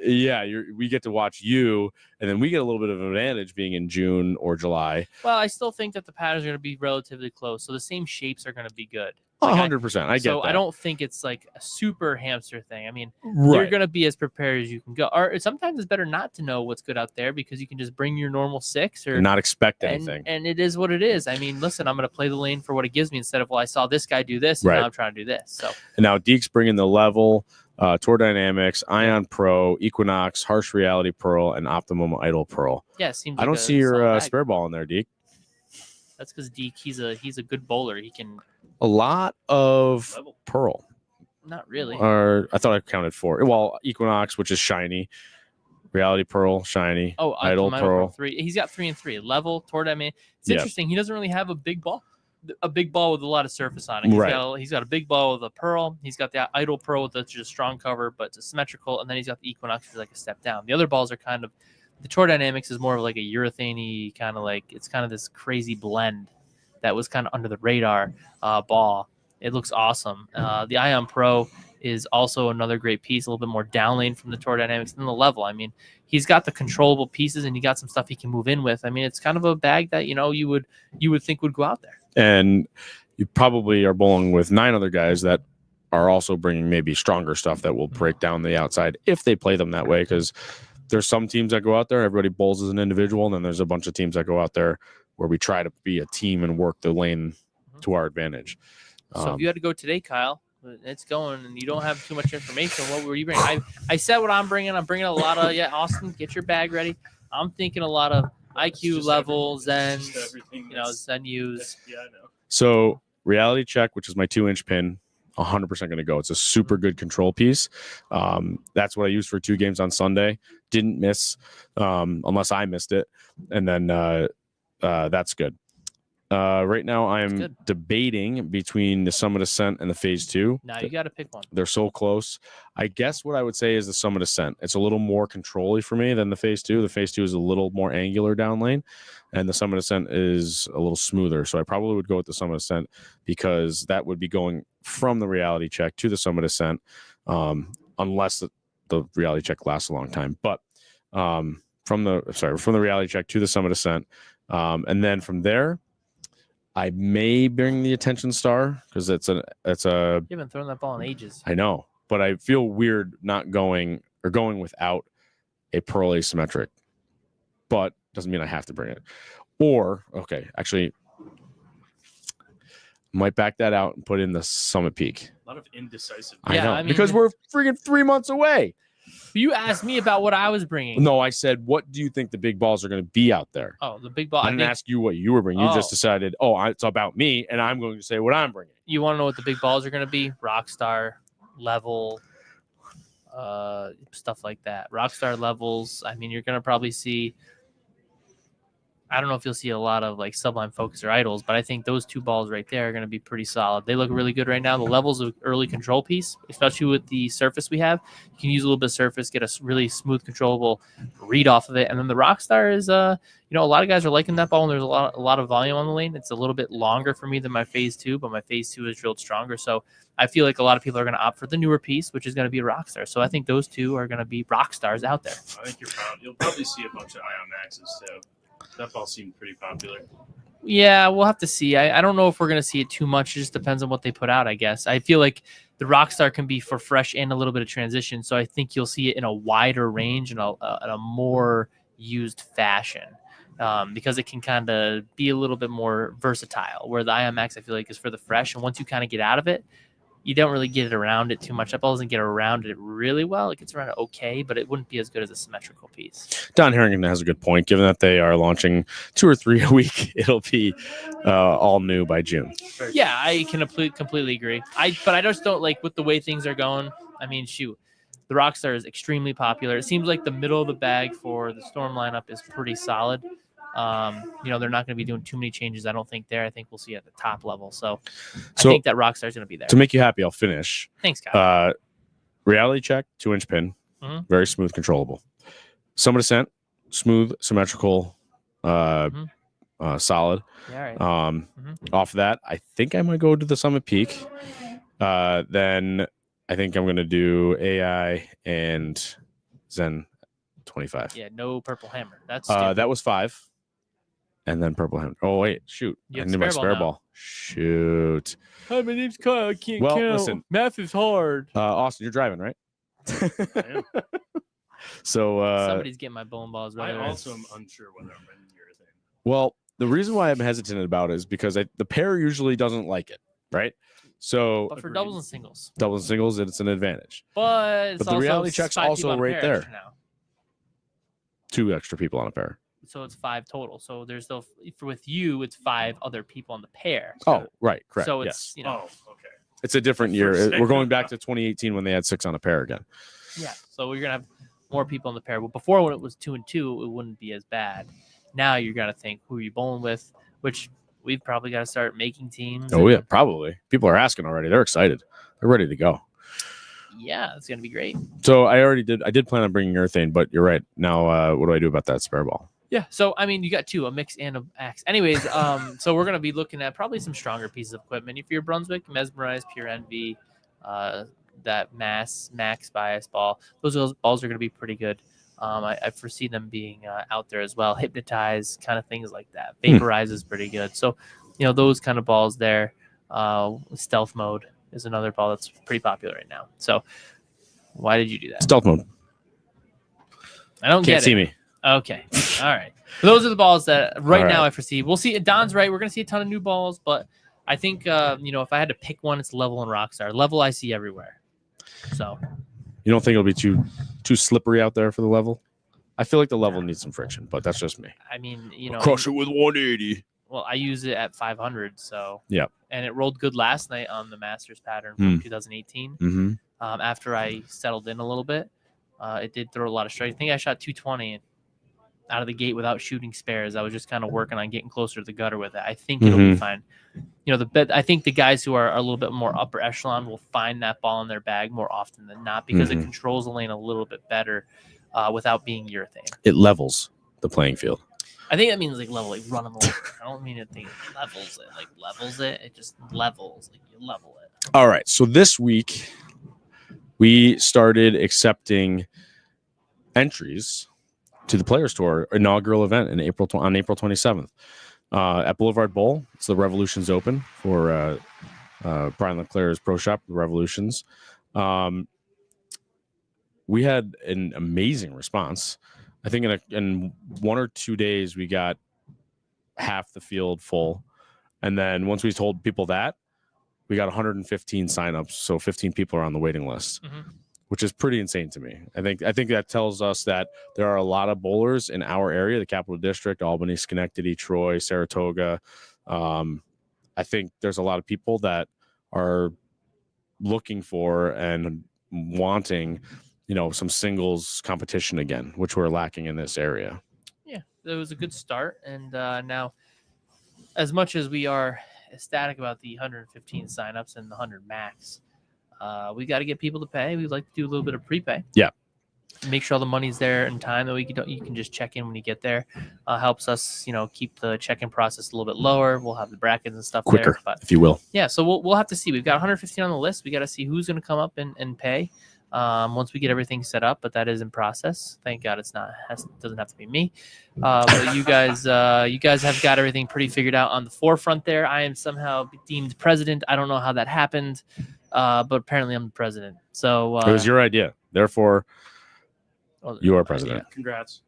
Yeah, we get to watch you, and then we get a little bit of an advantage being in June or July. Well, I still think that the patterns are going to be relatively close, so the same shapes are going to be good. 100%. I get so that. I don't think it's like a super hamster thing. I mean, you're going to be as prepared as you can go. Or sometimes it's better not to know what's good out there, because you can just bring your normal 6 or and not expect anything. And it is what it is. I mean, listen, I'm going to play the lane for what it gives me instead of, well, I saw this guy do this, and now I'm trying to do this. So and now Deke's bringing the level. Tour Dynamics, Ion Pro, Equinox, Harsh Reality Pearl, and Optimum Idle Pearl. Yeah, it seems. I don't see your spare ball in there, Deke. That's because Deke, he's a good bowler. He can a lot of Pearl. Not really. Or I thought I counted 4. Well, Equinox, which is shiny. Reality Pearl, shiny. Oh, Idle Pearl. 3. He's got 3 and 3. Level, Tour Dynamics. It's interesting. He doesn't really have a big ball with a lot of surface on it. He's got a big ball with a pearl. He's got the idle pearl with just a strong cover, but it's symmetrical. And then he's got the Equinox, which is like a step down. The other balls are kind of, the Tour Dynamics is more of like a urethane-y kind of like, it's kind of this crazy blend that was kind of under the radar ball. It looks awesome. The Ion Pro is also another great piece, a little bit more down lane from the Tour Dynamics than the level. I mean, he's got the controllable pieces, and he got some stuff he can move in with. I mean, it's kind of a bag that, you would think would go out there. And you probably are bowling with 9 other guys that are also bringing maybe stronger stuff that will break down the outside if they play them that way. Because there's some teams that go out there, everybody bowls as an individual, and then there's a bunch of teams that go out there where we try to be a team and work the lane to our advantage. So if you had to go today, Kyle, it's going, and you don't have too much information. What were you bringing? I said what I'm bringing. I'm bringing a lot of Austin, get your bag ready. I'm thinking a lot of IQ levels, Zen, Zen use. Yeah, I know. So reality check, which is my 2-inch pin, 100% going to go. It's a super good control piece. That's what I used for 2 games on Sunday. Didn't miss, unless I missed it, and then that's good. Right now, I'm debating between the Summit Ascent and the Phase 2. Now you got to pick one. They're so close. I guess what I would say is the Summit Ascent. It's a little more control-y for me than the Phase 2. The Phase 2 is a little more angular down lane, and the Summit Ascent is a little smoother. So I probably would go with the Summit Ascent because that would be going from the reality check to the Summit Ascent, unless the reality check lasts a long time. But from the reality check to the Summit Ascent, and then from there, I may bring the Attention Star because it's a. You haven't thrown that ball in ages. I know, but I feel weird not going without a pearl asymmetric. But doesn't mean I have to bring it. Or actually, might back that out and put in the Summit Peak. A lot of indecisive. I know, because we're freaking 3 months away. You asked me about what I was bringing. No, I said, what do you think the big balls are going to be out there? Oh, the big ball. I didn't ask you what you were bringing. You just decided, it's about me, and I'm going to say what I'm bringing. You want to know what the big balls are going to be? Rockstar level, stuff like that. Rockstar levels. I mean, you're going to probably see. I don't know if you'll see a lot of like Sublime Focus or Idols, but I think those 2 balls right there are going to be pretty solid. They look really good right now. The levels of early control piece, especially with the surface we have, you can use a little bit of surface, get a really smooth, controllable read off of it. And then the Rockstar is, a lot of guys are liking that ball, and there's a lot of volume on the lane. It's a little bit longer for me than my Phase 2, but my Phase 2 is drilled stronger. So I feel like a lot of people are going to opt for the newer piece, which is going to be a Rockstar. So I think those 2 are going to be Rockstars out there. I think you'll probably see a bunch of Ion Maxes too. That ball seemed pretty popular. Yeah, we'll have to see. I don't know if we're going to see it too much. It just depends on what they put out, I guess. I feel like the Rockstar can be for fresh and a little bit of transition, so I think you'll see it in a wider range and a more used fashion because it can kind of be a little bit more versatile, where the Ion Max, I feel like, is for the fresh, and once you kind of get out of it, you don't really get it around it too much. That ball doesn't get around it really well. It gets around it okay, but it wouldn't be as good as a symmetrical piece. Don Harrington has a good point. Given that they are launching 2 or 3 a week, it'll be all new by June. Yeah, I can completely agree. But I just don't like with the way things are going. I mean, shoot, the Rockstar is extremely popular. It seems like the middle of the bag for the Storm lineup is pretty solid. They're not going to be doing too many changes, I don't think, there. I think we'll see at the top level. So I think that Rockstar is going to be there. To make you happy, I'll finish. Thanks, Kyle. Reality check, 2-inch pin. Very smooth, controllable. Summit Ascent, smooth, symmetrical, solid. Yeah, all right. Off of that, I think I might go to the Summit Peak. Then I think I'm going to do AI and Zen 25. Yeah, no purple hammer. That's that was 5. And then purple hammer. Oh, wait. Shoot. You I have knew my spare now. ball. Shoot. Hi, my name's Kyle. I can't Well, count. listen. Math is hard. Austin, you're driving, right? I am. So Somebody's getting my bowling balls right. I also am unsure whether I'm bringing urethane. well, the reason why I'm hesitant about it is because the pair usually doesn't like it, right? So But for doubles and singles. doubles and singles, it's an advantage. But it's But the reality check's 5 also people on a right pair there. extra now. 2 extra people on a pair. So it's 5 total. So there's still, with you, it's 5 other people on the pair. Oh, right, correct. So yes. it's, Oh, okay. It's a different For year. a second. We're going back to 2018 when they had 6 on a pair again. Yeah. So we're going to have more people on the pair. But before, when it was 2 and 2, it wouldn't be as bad. Now you're going to think, who are you bowling with? Which we've probably got to start making teams. Oh, yeah, probably. People are asking already. They're excited. They're ready to go. Yeah, it's going to be great. So I did plan on bringing urethane, but you're right. Now, what do I do about that spare ball? Yeah. So, I mean, you got 2, a mix and a axe. Anyways, so we're going to be looking at probably some stronger pieces of equipment. If you're Brunswick, Mesmerize, Pure Envy, that Max bias ball, those balls are going to be pretty good. I foresee them being out there as well. Hypnotize, kind of things like that. Vaporize is pretty good. So, those kind of balls there. Stealth mode, is another ball that's pretty popular right now. So why did you do that? Stealth mode. I don't Can't get see it. me. Okay. All right. Those are the balls that right All now right. I foresee. We'll see. Don's right. We're going to see a ton of new balls, but I think, if I had to pick one, it's Level and Rockstar. Level I see everywhere. So You don't think it'll be too slippery out there for the level? I feel like the level needs some friction, but that's just me. I mean, Crush it with 180. well, I use it at 500, so Yeah. And it rolled good last night on the Masters pattern from 2018. Mm-hmm. After I settled in a little bit, it did throw a lot of strikes. I think I shot 220 out of the gate without shooting spares. I was just kind of working on getting closer to the gutter with it. I think it'll be fine. I think the guys who are a little bit more upper echelon will find that ball in their bag more often than not because it controls the lane a little bit better without being urethane. It levels the playing field. I think that means like level, like running the lane. I don't mean it levels it, like levels it. It just levels, like you level it. All right. So this week we started accepting entries to the Players Tour inaugural event on April 27th at Boulevard Bowl. It's the Revolutions Open for Brian Leclerc's Pro Shop, the Revolutions. We had an amazing response. I think in 1 or 2 days we got half the field full, and then once we told people that, we got 115 signups. So 15 people are on the waiting list. Which is pretty insane to me. I think that tells us that there are a lot of bowlers in our area, the Capital District, Albany, Schenectady, Troy, Saratoga. I think there's a lot of people that are looking for and wanting, some singles competition again, which we're lacking in this area. Yeah, it was a good start. And now, as much as we are ecstatic about the 115 signups and the 100 max, we got to get people to pay. We'd like to do a little bit of prepay. Yeah. Make sure all the money's there in time that you can just check in when you get there. Helps us, keep the check-in process a little bit lower. We'll have the brackets and stuff Quicker, there, but if you will. Yeah, so we'll have to see. We've got 115 on the list. We got to see who's going to come up and pay once we get everything set up. But that is in process. Thank God it doesn't have to be me. But you guys have got everything pretty figured out on the forefront there. I am somehow deemed president. I don't know how that happened. But apparently I'm the president. So it was your idea. Therefore, you are president. Yeah. Congrats.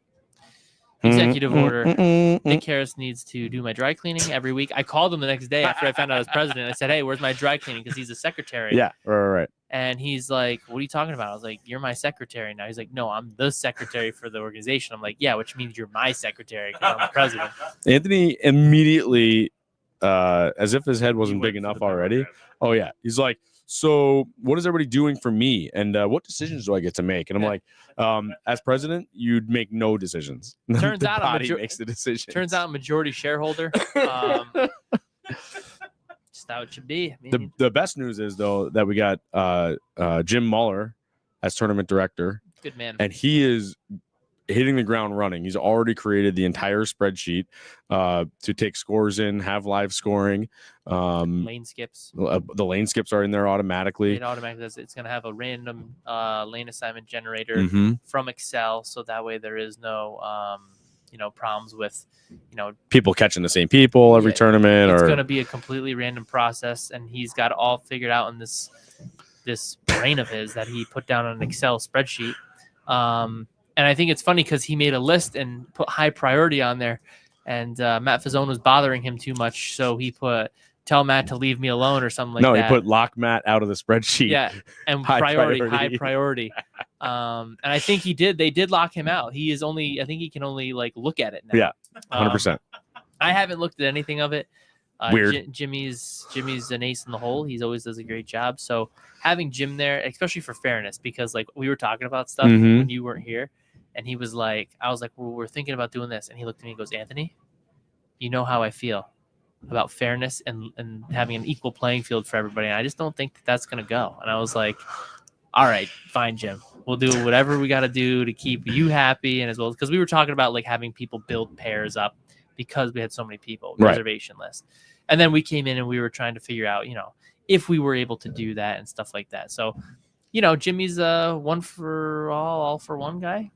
Executive order. Nick Harris needs to do my dry cleaning every week. I called him the next day after I found out I was president. I said, "Hey, where's my dry cleaning?" Because he's a secretary. Yeah, right. And he's like, "What are you talking about?" I was like, "You're my secretary now." He's like, "No, I'm the secretary for the organization." I'm like, "Yeah, which means you're my secretary because I'm the president." Anthony immediately, as if his head wasn't big enough already. Oh yeah, he's like, "So what is everybody doing for me? And what decisions do I get to make?" And I'm like, as president, you'd make no decisions. Turns the out body makes the decisions. Turns out I'm majority shareholder. Just how it should be. I mean, The best news is though that we got Jim Muller as tournament director. Good man. And he is hitting the ground running. He's already created the entire spreadsheet to take scores in, have live scoring. Lane skips. The lane skips are in there automatically. It automatically does. It's going to have a random lane assignment generator from Excel, so that way there is no problems with people catching the same people every tournament. It's going to be a completely random process, and he's got it all figured out in this brain of his that he put down on an Excel spreadsheet. And I think it's funny because he made a list and put high priority on there, and Matt Fazzone was bothering him too much, so he put "tell Matt to leave me alone" or something like that. No, he put "lock Matt out of the spreadsheet." Yeah, and high priority. And I think he did. They did lock him out. He is only. I think he can only look at it now. Yeah, 100%. I haven't looked at anything of it. Weird. Jimmy's an ace in the hole. He always does a great job. So having Jim there, especially for fairness, because we were talking about stuff when you weren't here. And he was like, I was like, well, we're thinking about doing this. And he looked at me and goes, "Anthony, you know how I feel about fairness and having an equal playing field for everybody. And I just don't think that's going to go." And I was like, "All right, fine, Jim. We'll do whatever we got to do to keep you happy." And as well, because we were talking about having people build pairs up because we had so many people, reservation list. And then we came in and we were trying to figure out, if we were able to do that and stuff like that. So, Jimmy's one for all for one guy.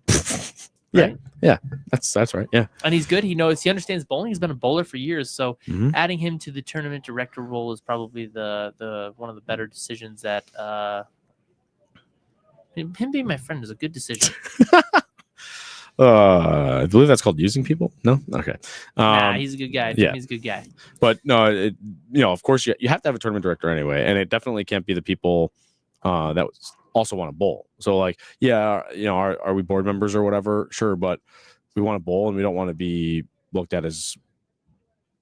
Yeah. right? Yeah, that's right. Yeah. And he's good. He understands bowling. He's been a bowler for years. So Mhm. adding him to the tournament director role is probably the one of the better decisions that him being my friend is a good decision. I believe that's called using people. No, okay. Nah, he's a good guy. yeah. He's a good guy. But no, of course, you have to have a tournament director anyway, and it definitely can't be the people that also want to bowl. So, like, yeah, are we board members or whatever? Sure, but we want to bowl, and we don't want to be looked at as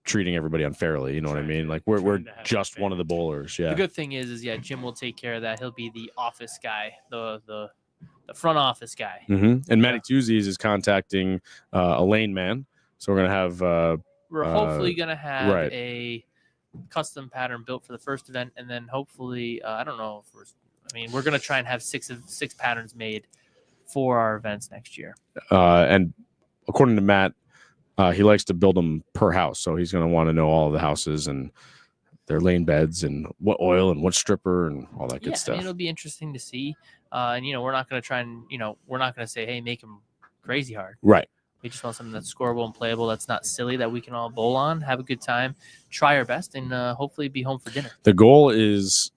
treating everybody unfairly. You know what I mean? Like, we're just one of the bowlers. Yeah. The good thing is Jim will take care of that. He'll be the office guy, the front office guy. Mm-hmm. And Matty Tuesdays is contacting a lane man, so we're gonna have. We're hopefully gonna have right. a custom pattern built for the first event, and then hopefully, I don't know if we're gonna try and have six patterns made for our events next year. And according to Matt, he likes to build them per house, so he's gonna want to know all of the houses and their lane beds and what oil and what stripper and all that good stuff. It'll be interesting to see. And we're not gonna try and we're not gonna say, hey, make them crazy hard. Right. We just want something that's scoreable and playable. That's not silly. That we can all bowl on, have a good time, try our best, and hopefully be home for dinner. The goal is,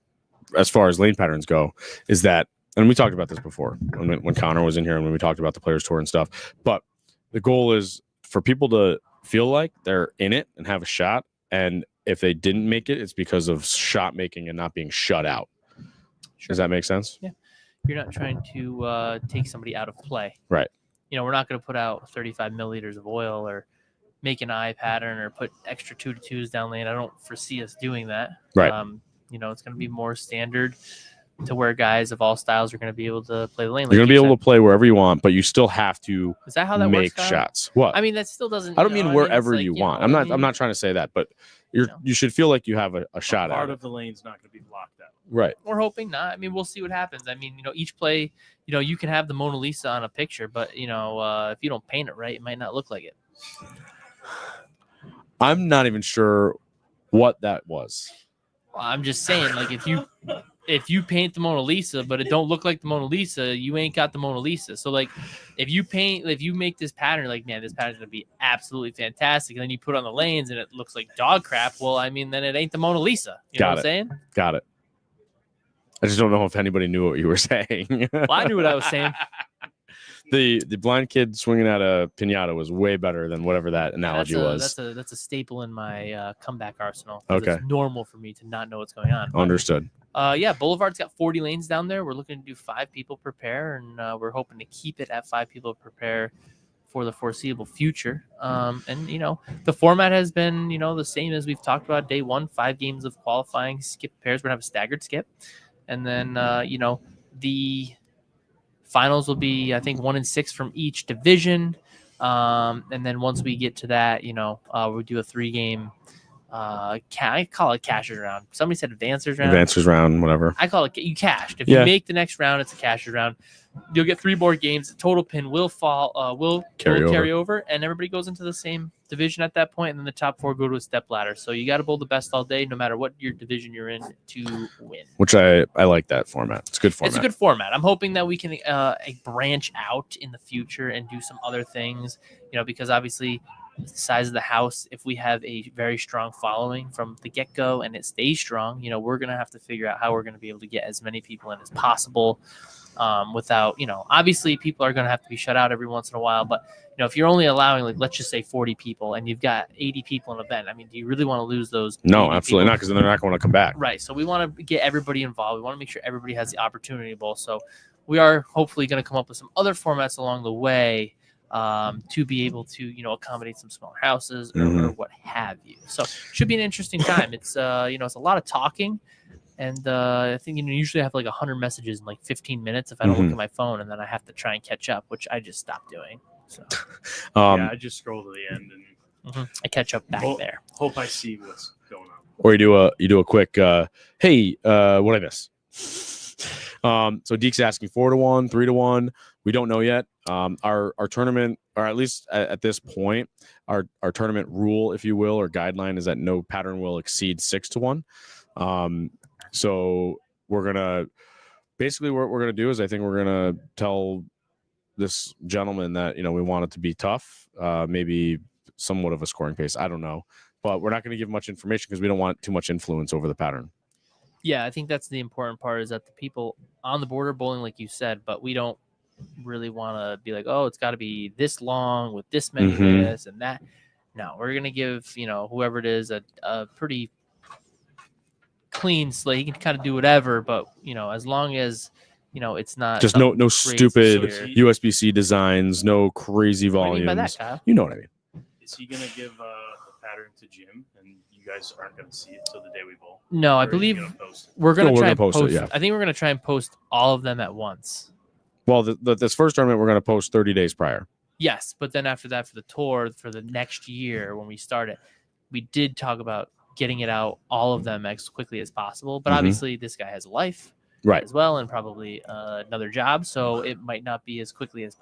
as far as lane patterns go, is that, and we talked about this before when Connor was in here and when we talked about the Players Tour and stuff. But the goal is for people to feel like they're in it and have a shot. And if they didn't make it, it's because of shot making and not being shut out. Sure. Does that make sense? Yeah. You're not trying to take somebody out of play. Right. We're not going to put out 35 milliliters of oil or make an eye pattern or put extra 2-2s down lane. I don't foresee us doing that. Right. It's going to be more standard to where guys of all styles are going to be able to play the lane. You're going to be able to play wherever you want, but you still have to Is that how that make works, shots. What? I mean, that still doesn't. I don't mean wherever you want. I'm not trying to say that, but you should feel like you have a shot at it. Part of the lane's not going to be blocked out. Right. We're hoping not. I mean, we'll see what happens. I mean, each play, you can have the Mona Lisa on a picture, but if you don't paint it right, it might not look like it. I'm not even sure what that was. Well, I'm just saying, like, if you paint the Mona Lisa, but it don't look like the Mona Lisa, you ain't got the Mona Lisa. So, like, if you make this pattern, like, man, this pattern's going to be absolutely fantastic, and then you put it on the lanes and it looks like dog crap, well, I mean, then it ain't the Mona Lisa. You know what I'm saying? Got it. I just don't know if anybody knew what you were saying. Well, I knew what I was saying. The blind kid swinging at a piñata was way better than whatever that analogy was. That's a staple in my comeback arsenal. Okay. It's normal for me to not know what's going on. Understood. Boulevard's got 40 lanes down there. We're looking to do 5 people per pair, and we're hoping to keep it at 5 people per pair for the foreseeable future. The format has been, the same as we've talked about day 1, 5 games of qualifying, skip pairs. We're going to have a staggered skip. And then, the finals will be, I think, 1 and 6 from each division. And then once we get to that, we'll do a 3-game, I call it cashers round. Somebody said advancers round. Advancers round, whatever. I call it, you cashed. If you make the next round, it's a cashers round. You'll get 3 more games. The total pin will carry over, and everybody goes into the same division at that point, and then the top 4 go to a step ladder. So you got to bowl the best all day, no matter what your division you're in, to win. Which I like that format. It's a good format. It's a good format. I'm hoping that we can branch out in the future and do some other things, because obviously the size of the house, if we have a very strong following from the get-go and it stays strong, we're going to have to figure out how we're going to be able to get as many people in as possible. Without, obviously people are going to have to be shut out every once in a while, but if you're only allowing, like, let's just say 40 people and you've got 80 people in an event, I mean, do you really want to lose those? No, absolutely not, because then they're not going to come back. Right. So we want to get everybody involved. We want to make sure everybody has the opportunity to bowl. So we are hopefully going to come up with some other formats along the way to be able to, accommodate some smaller houses or what have you. So should be an interesting time. It's, it's a lot of talking. And I think usually I have like 100 messages in like 15 minutes if I don't look at my phone, and then I have to try and catch up, which I just stopped doing. So I just scroll to the end and I catch up back there. Hope I see what's going on. Or you do a quick hey, what I miss? So Deke's asking 4-1, 3-1. We don't know yet. Our tournament, or at least at this point, our tournament rule, if you will, or guideline, is that no pattern will exceed 6-1. So we're gonna basically what we're gonna do is I think we're gonna tell this gentleman that we want it to be tough, maybe somewhat of a scoring pace. I don't know, but we're not going to give much information because we don't want too much influence over the pattern. Yeah, I think that's the important part, is that the people on the board are bowling like you said, but we don't really want to be like, oh, it's got to be this long with this many this and that. No, we're going to give, whoever it is a pretty clean slate. He can kind of do whatever, but, as long as, it's not just no stupid weird. USBC designs, no crazy What do volumes. you mean by that, Kyle? You know what I mean. Is he gonna give the pattern to Jim, and you guys aren't gonna see it till the day we bowl? No, I Or is he believe gonna post it? we're going to No, we're try gonna and post post. it, yeah. I think we're going to try and post all of them at once. Well, this first tournament we're going to post 30 days prior. Yes, but then after that, for the tour, for the next year when we start it, we did talk about getting it out, all of them, as quickly as possible. But obviously, this guy has a life, Right. as well, and probably another job, so it might not be as quickly as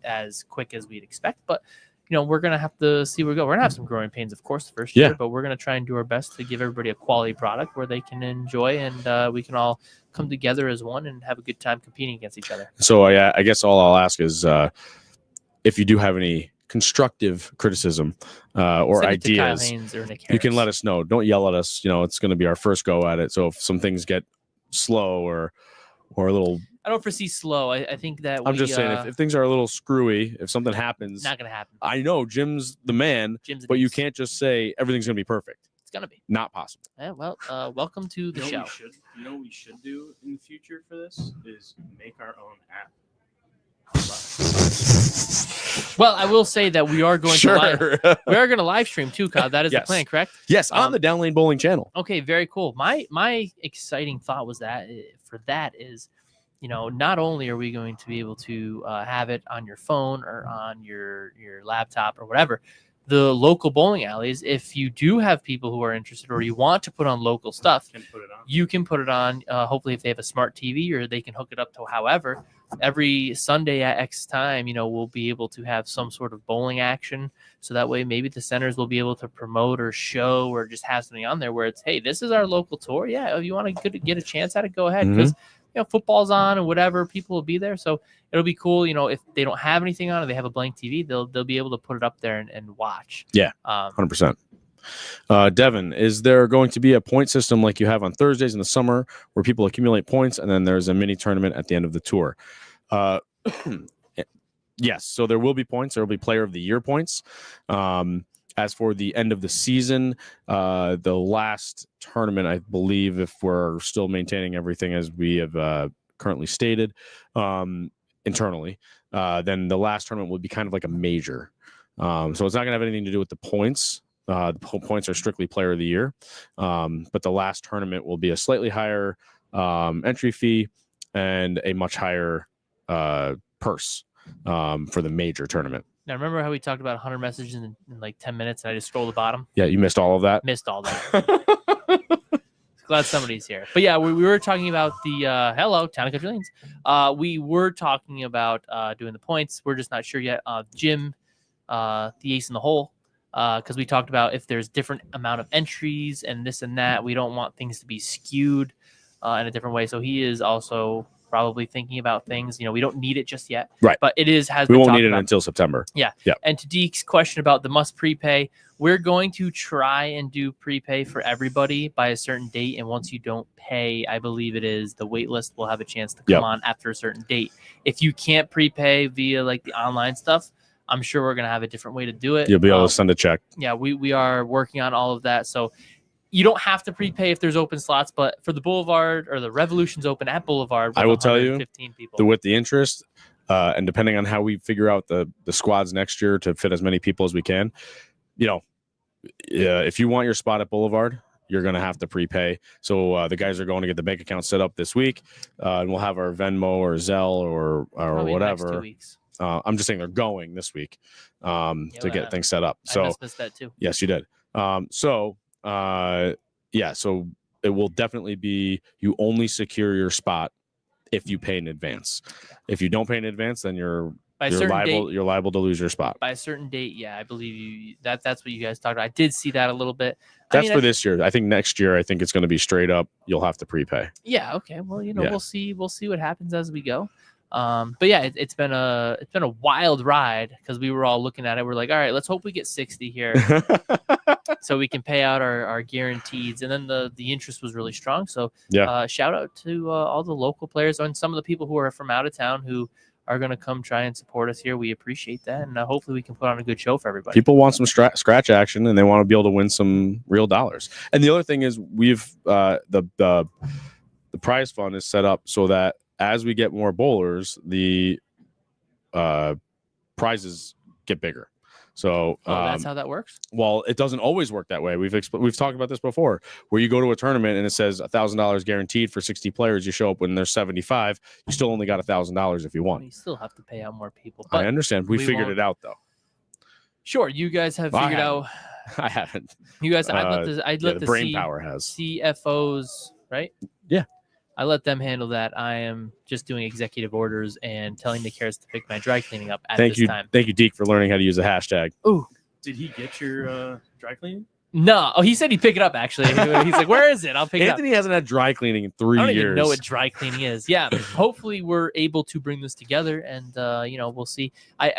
as quick as we'd expect. But we're gonna have to see where we go. We're gonna have some growing pains, of course, the first year, but we're gonna try and do our best to give everybody a quality product where they can enjoy, and we can all come together as one and have a good time competing against each other. So I guess all I'll ask is if you do have any constructive criticism or Send it to Kyle ideas, Haines or Nick you can Harris. let us know. Don't yell at us. It's going to be our first go at it. So if some things get slow or a little, I don't foresee slow. I think that I'm just saying if things are a little screwy, if something happens, not gonna happen. I know Jim's the man, Jim's but you can't just say everything's going to be perfect. It's gonna be. Not possible. Yeah, well, welcome to the show. What we should do in the future for this is make our own app. Well, I will say that we are going to live stream too, Kyle. That is the plan, correct? Yes, on the Down Lane Bowling channel. Okay, very cool. My exciting thought was that is, not only are we going to be able to have it on your phone or on your laptop or whatever, the local bowling alleys, if you do have people who are interested or you want to put on local stuff, you can put it on. Hopefully, if they have a smart TV or they can hook it up to however. Every Sunday at X time, we'll be able to have some sort of bowling action. So that way, maybe the centers will be able to promote or show or just have something on there where it's, hey, this is our local tour. Yeah, if you want to get a chance at it, go ahead. Because, football's on and whatever, people will be there. So it'll be cool. If they don't have anything on or they have a blank TV, they'll be able to put it up there and watch. Yeah, 100%. Devin, is there going to be a point system like you have on Thursdays in the summer where people accumulate points and then there's a mini tournament at the end of the tour? Yes, so there will be points. There will be player of the year points. As for the end of the season, the last tournament, I believe, if we're still maintaining everything as we have currently stated internally, then the last tournament will be kind of like a major. So it's not going to have anything to do with the points. The points are strictly player of the year. But the last tournament will be a slightly higher entry fee and a much higher purse for the major tournament. Now, remember how we talked about 100 messages in like 10 minutes and I just scrolled the bottom? Yeah, you missed all of that? Missed all that. Glad somebody's here. But yeah, we were talking about the hello, Town of Country Lanes. We were talking about doing the points. We're just not sure yet. Jim, the ace in the hole, because we talked about if there's different amount of entries and this and that, we don't want things to be skewed in a different way. So he is also probably thinking about things. We don't need it just yet. Right. But it has we been won't need it about until September. Yeah. Yeah. And to Deke's question about the must prepay, we're going to try and do prepay for everybody by a certain date. And once you don't pay, I believe it is the wait list will have a chance to come on after a certain date. If you can't prepay via like the online stuff, I'm sure we're going to have a different way to do it. You'll be able to send a check. Yeah, we are working on all of that. So you don't have to prepay if there's open slots, but for the Boulevard or the Revolution's open at Boulevard, I will tell you, people. With the interest and depending on how we figure out the squads next year to fit as many people as we can, if you want your spot at Boulevard, you're going to have to prepay. So the guys are going to get the bank account set up this week, and we'll have our Venmo or Zelle or Probably whatever. Next 2 weeks. I'm just saying they're going this week to get things set up. So I missed that too. Yes, you did. So it will definitely be you only secure your spot if you pay in advance. If you don't pay in advance, then you're liable to lose your spot. By a certain date, yeah, I believe that's what you guys talked about. I did see that a little bit. That's for this year. I think next year, I think it's going to be straight up. You'll have to prepay. Yeah. Okay. Well, we'll see what happens as we go. But yeah, it's been a wild ride because we were all looking at it. We're like, all right, let's hope we get 60 here, so we can pay out our guarantees. And then the interest was really strong. So shout out to all the local players and some of the people who are from out of town who are going to come try and support us here. We appreciate that, and hopefully we can put on a good show for everybody. People want some scratch action, and they want to be able to win some real dollars. And the other thing is, we've the prize fund is set up so that as we get more bowlers, the prizes get bigger. So that's how that works. Well, it doesn't always work that way. We've talked about this before, where you go to a tournament and it says $1,000 guaranteed for 60 players. You show up when there's 75, you still only got $1,000 if you won. You still have to pay out more people. I understand. We figured it out though. Sure, you guys have figured out. I haven't. You guys, I'd let the brain power has CFOs, right? Yeah. I let them handle that. I am just doing executive orders and telling the cares to pick my dry cleaning up at this time. Thank you, Deke, for learning how to use a hashtag. Ooh. Did he get your dry cleaning? No. Oh, he said he'd pick it up, actually. He's like, where is it? I'll pick it up. Anthony hasn't had dry cleaning in 3 years. I don't even know what dry cleaning is. Yeah. Hopefully we're able to bring this together, and, we'll see.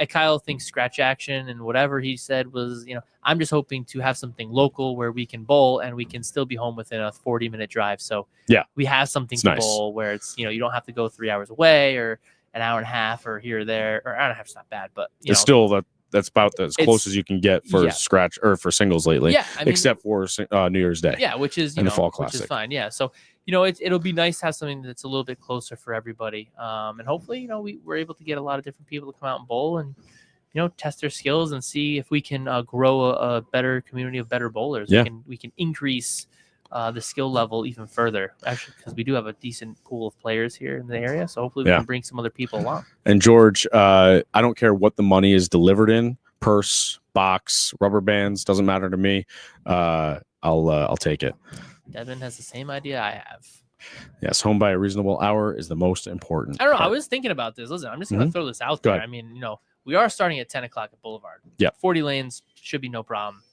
Kyle thinks scratch action and whatever he said was, I'm just hoping to have something local where we can bowl and we can still be home within a 40-minute drive. So we have something to bowl where it's, you don't have to go 3 hours away or an hour and a half or here or there. Or an hour and a half is not bad, but it's still that's about as close as you can get for scratch or for singles lately. Yeah, except for New Year's Day. Yeah, which is the Fall Classic, which is fine. Yeah, so it'll be nice to have something that's a little bit closer for everybody. And hopefully, we're able to get a lot of different people to come out and bowl and test their skills and see if we can grow a better community of better bowlers. Yeah. We can increase the skill level even further, actually, because we do have a decent pool of players here in the area. So hopefully we can bring some other people along. And George, I don't care what the money is delivered in, purse, box, rubber bands, doesn't matter to me. I'll take it. Devin has the same idea I have. Yes, home by a reasonable hour is the most important. I don't know. I was thinking about this. Listen, I'm just going to throw this out there. I mean, we are starting at 10 o'clock at Boulevard. Yeah. 40 lanes should be no problem.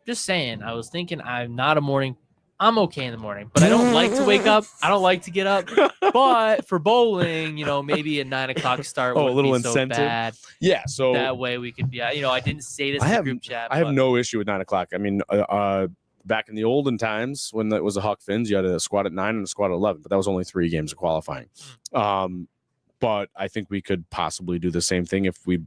Just saying, I was thinking I'm not a morning. I'm okay in the morning, but I don't like to wake up. I don't like to get up. But for bowling, maybe a 9 o'clock start would a little be incentive. So bad. Yeah, so that way we could be. I didn't say this in the group chat. I have no issue with 9 o'clock. I mean, back in the olden times when it was a Huck Finns, you had a squad at 9 and a squad at 11, but that was only 3 games of qualifying. But I think we could possibly do the same thing if we.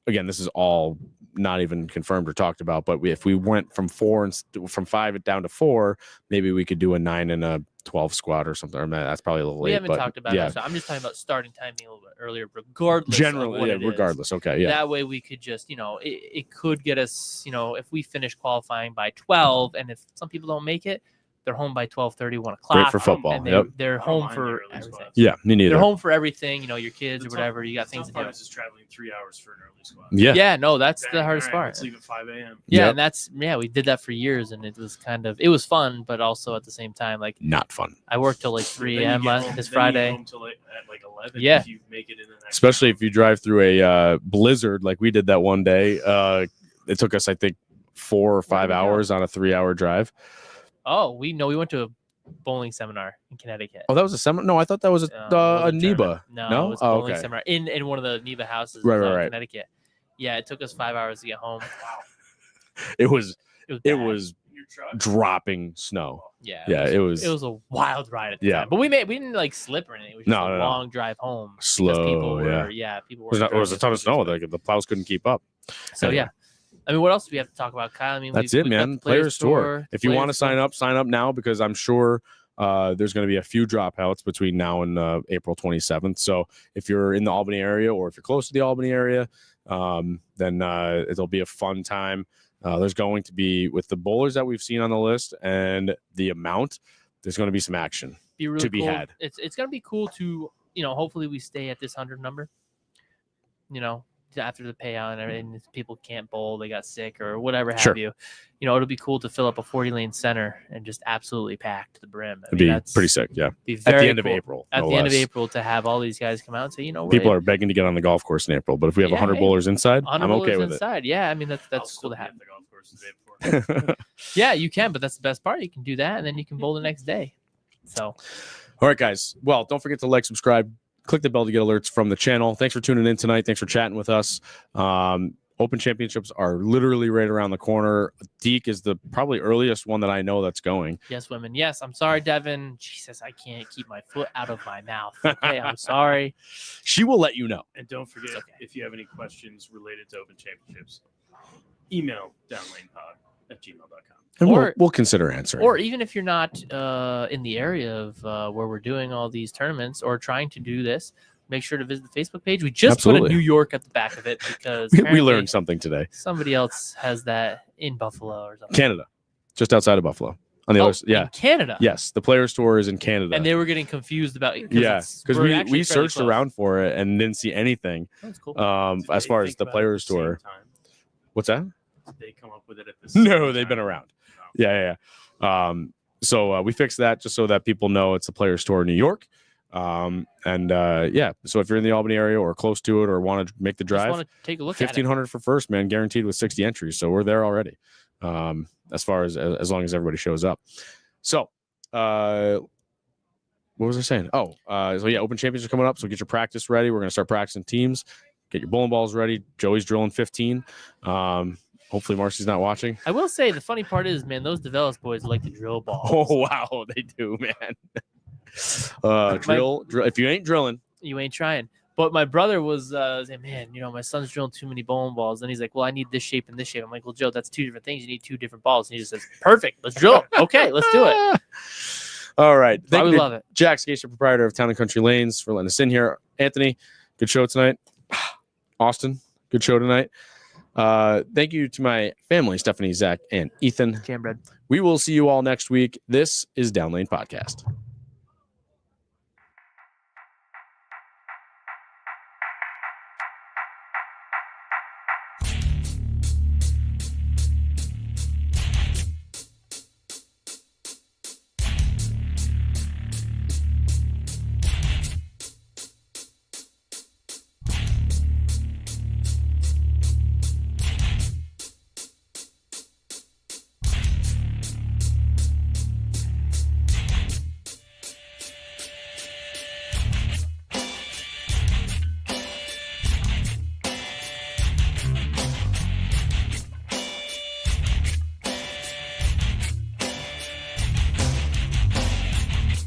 Again, this is all not even confirmed or talked about, but if we went from 5 down to 4, maybe we could do a 9 and a 12 squad or something. I mean, that's probably a little late. We haven't talked about it. So I'm just talking about starting time being a little bit earlier, regardless. Generally, regardless. Okay, yeah. That way we could just, it could get us, if we finish qualifying by 12, and if some people don't make it, they're home by 12:30, 1 o'clock. Great for football. And they're home for everything. Yeah, me neither. They're home for everything. Your kids or whatever. You got things to do. Is traveling 3 hours for an early squad. Yeah. Yeah. No, that's the hardest part. Let's leave at 5 a.m. Yeah, and we did that for years, and it was it was fun, but also at the same time, not fun. I worked till 3 a.m. this Friday. You get home till at 11. Yeah. If you make it in the next especially if you drive through a blizzard like we did that one day. It took us, I think, 4 or 5 hours on a 3-hour drive. Oh, we went to a bowling seminar in Connecticut. Oh, that was a seminar? No, I thought that was a NEBA. No, it was a bowling seminar in one of the NEBA houses in Connecticut. Yeah, it took us 5 hours to get home. Wow. It was dropping snow. Yeah. Yeah, it was a wild ride at the time. But we didn't slip or anything. It was just a long drive home. Slow. People were it was a ton of snow. The plows couldn't keep up. So yeah. I mean, what else do we have to talk about, Kyle? I mean, that's it, man. Players Tour. If you want to sign up now, because I'm sure there's going to be a few dropouts between now and April 27th. So if you're in the Albany area or if you're close to the Albany area, then it'll be a fun time. There's going to be, with the bowlers that we've seen on the list and the amount, there's going to be some action to be had. It's going to be cool to, hopefully we stay at this 100 number, after the payout and people can't bowl, they got sick or whatever have you. It'll be cool to fill up a 40-lane center and just absolutely pack to the brim. It'd be pretty sick, yeah. At the end of April. At the end of April to have all these guys come out and say, people are begging to get on the golf course in April, but if we have 100 bowlers inside, I'm okay with it. Yeah, I mean that's cool to have. The golf course the day before. Yeah, you can, but that's the best part. You can do that, and then you can bowl the next day. So, all right, guys. Well, don't forget to like, subscribe, click the bell to get alerts from the channel. Thanks for tuning in tonight. Thanks for chatting with us. Open championships are literally right around the corner. Deke is the probably earliest one that I know that's going. Yes, women. Yes, I'm sorry, Devin. Jesus, I can't keep my foot out of my mouth. Okay, I'm sorry. She will let you know. And don't forget, Okay. if you have any questions related to Open Championships, email downlanepod@gmail.com. And Or- we'll consider answering. Or even if you're not in the area of where we're doing all these tournaments or trying to do this, make sure to visit the Facebook page. We just put Absolutely. a New York at the back of it because we apparently learned something today. somebody else has that in Buffalo or something. Canada, just outside of Buffalo. On the other side. Yeah. In Canada. Yes. The Players Tour is in Canada. And they were getting confused about it. Because we're we actually fairly searched close. around for it and didn't see anything. That's cool. Did As they far as think the about it at Players the same Tour. time? What's that? Did they come up with it at the same No, they've been time? around. No. Yeah. So we fixed that just so that people know it's the Players Tour in New York. So if you're in the Albany area or close to it or want to make the Just drive, want to take a look at it. $1,500 for first, man, guaranteed with 60 entries. So we're there already. As far as long as everybody shows up. So what was I saying? Open champions are coming up. So get your practice ready. We're going to start practicing teams. Get your bowling balls ready. Joey's drilling 15. Hopefully Marcy's not watching. I will say the funny part is, man, those Develos boys like to drill balls. Oh, wow. They do, man. Drill. If you ain't drilling. You ain't trying. But my brother was saying, man, my son's drilling too many bowling balls. And he's like, well, I need this shape and this shape. I'm like, well, Joe, that's two different things. You need two different balls. And he just says, perfect. Let's drill. Okay, let's do it. All right. I Thank would you to love it. Jack Scaccia, proprietor of Town and Country Lanes, for letting us in here. Anthony, good show tonight. Austin, good show tonight. Thank you to my family, Stephanie, Zach, and Ethan. Jam bread. We will see you all next week. This is Down Lane Podcast.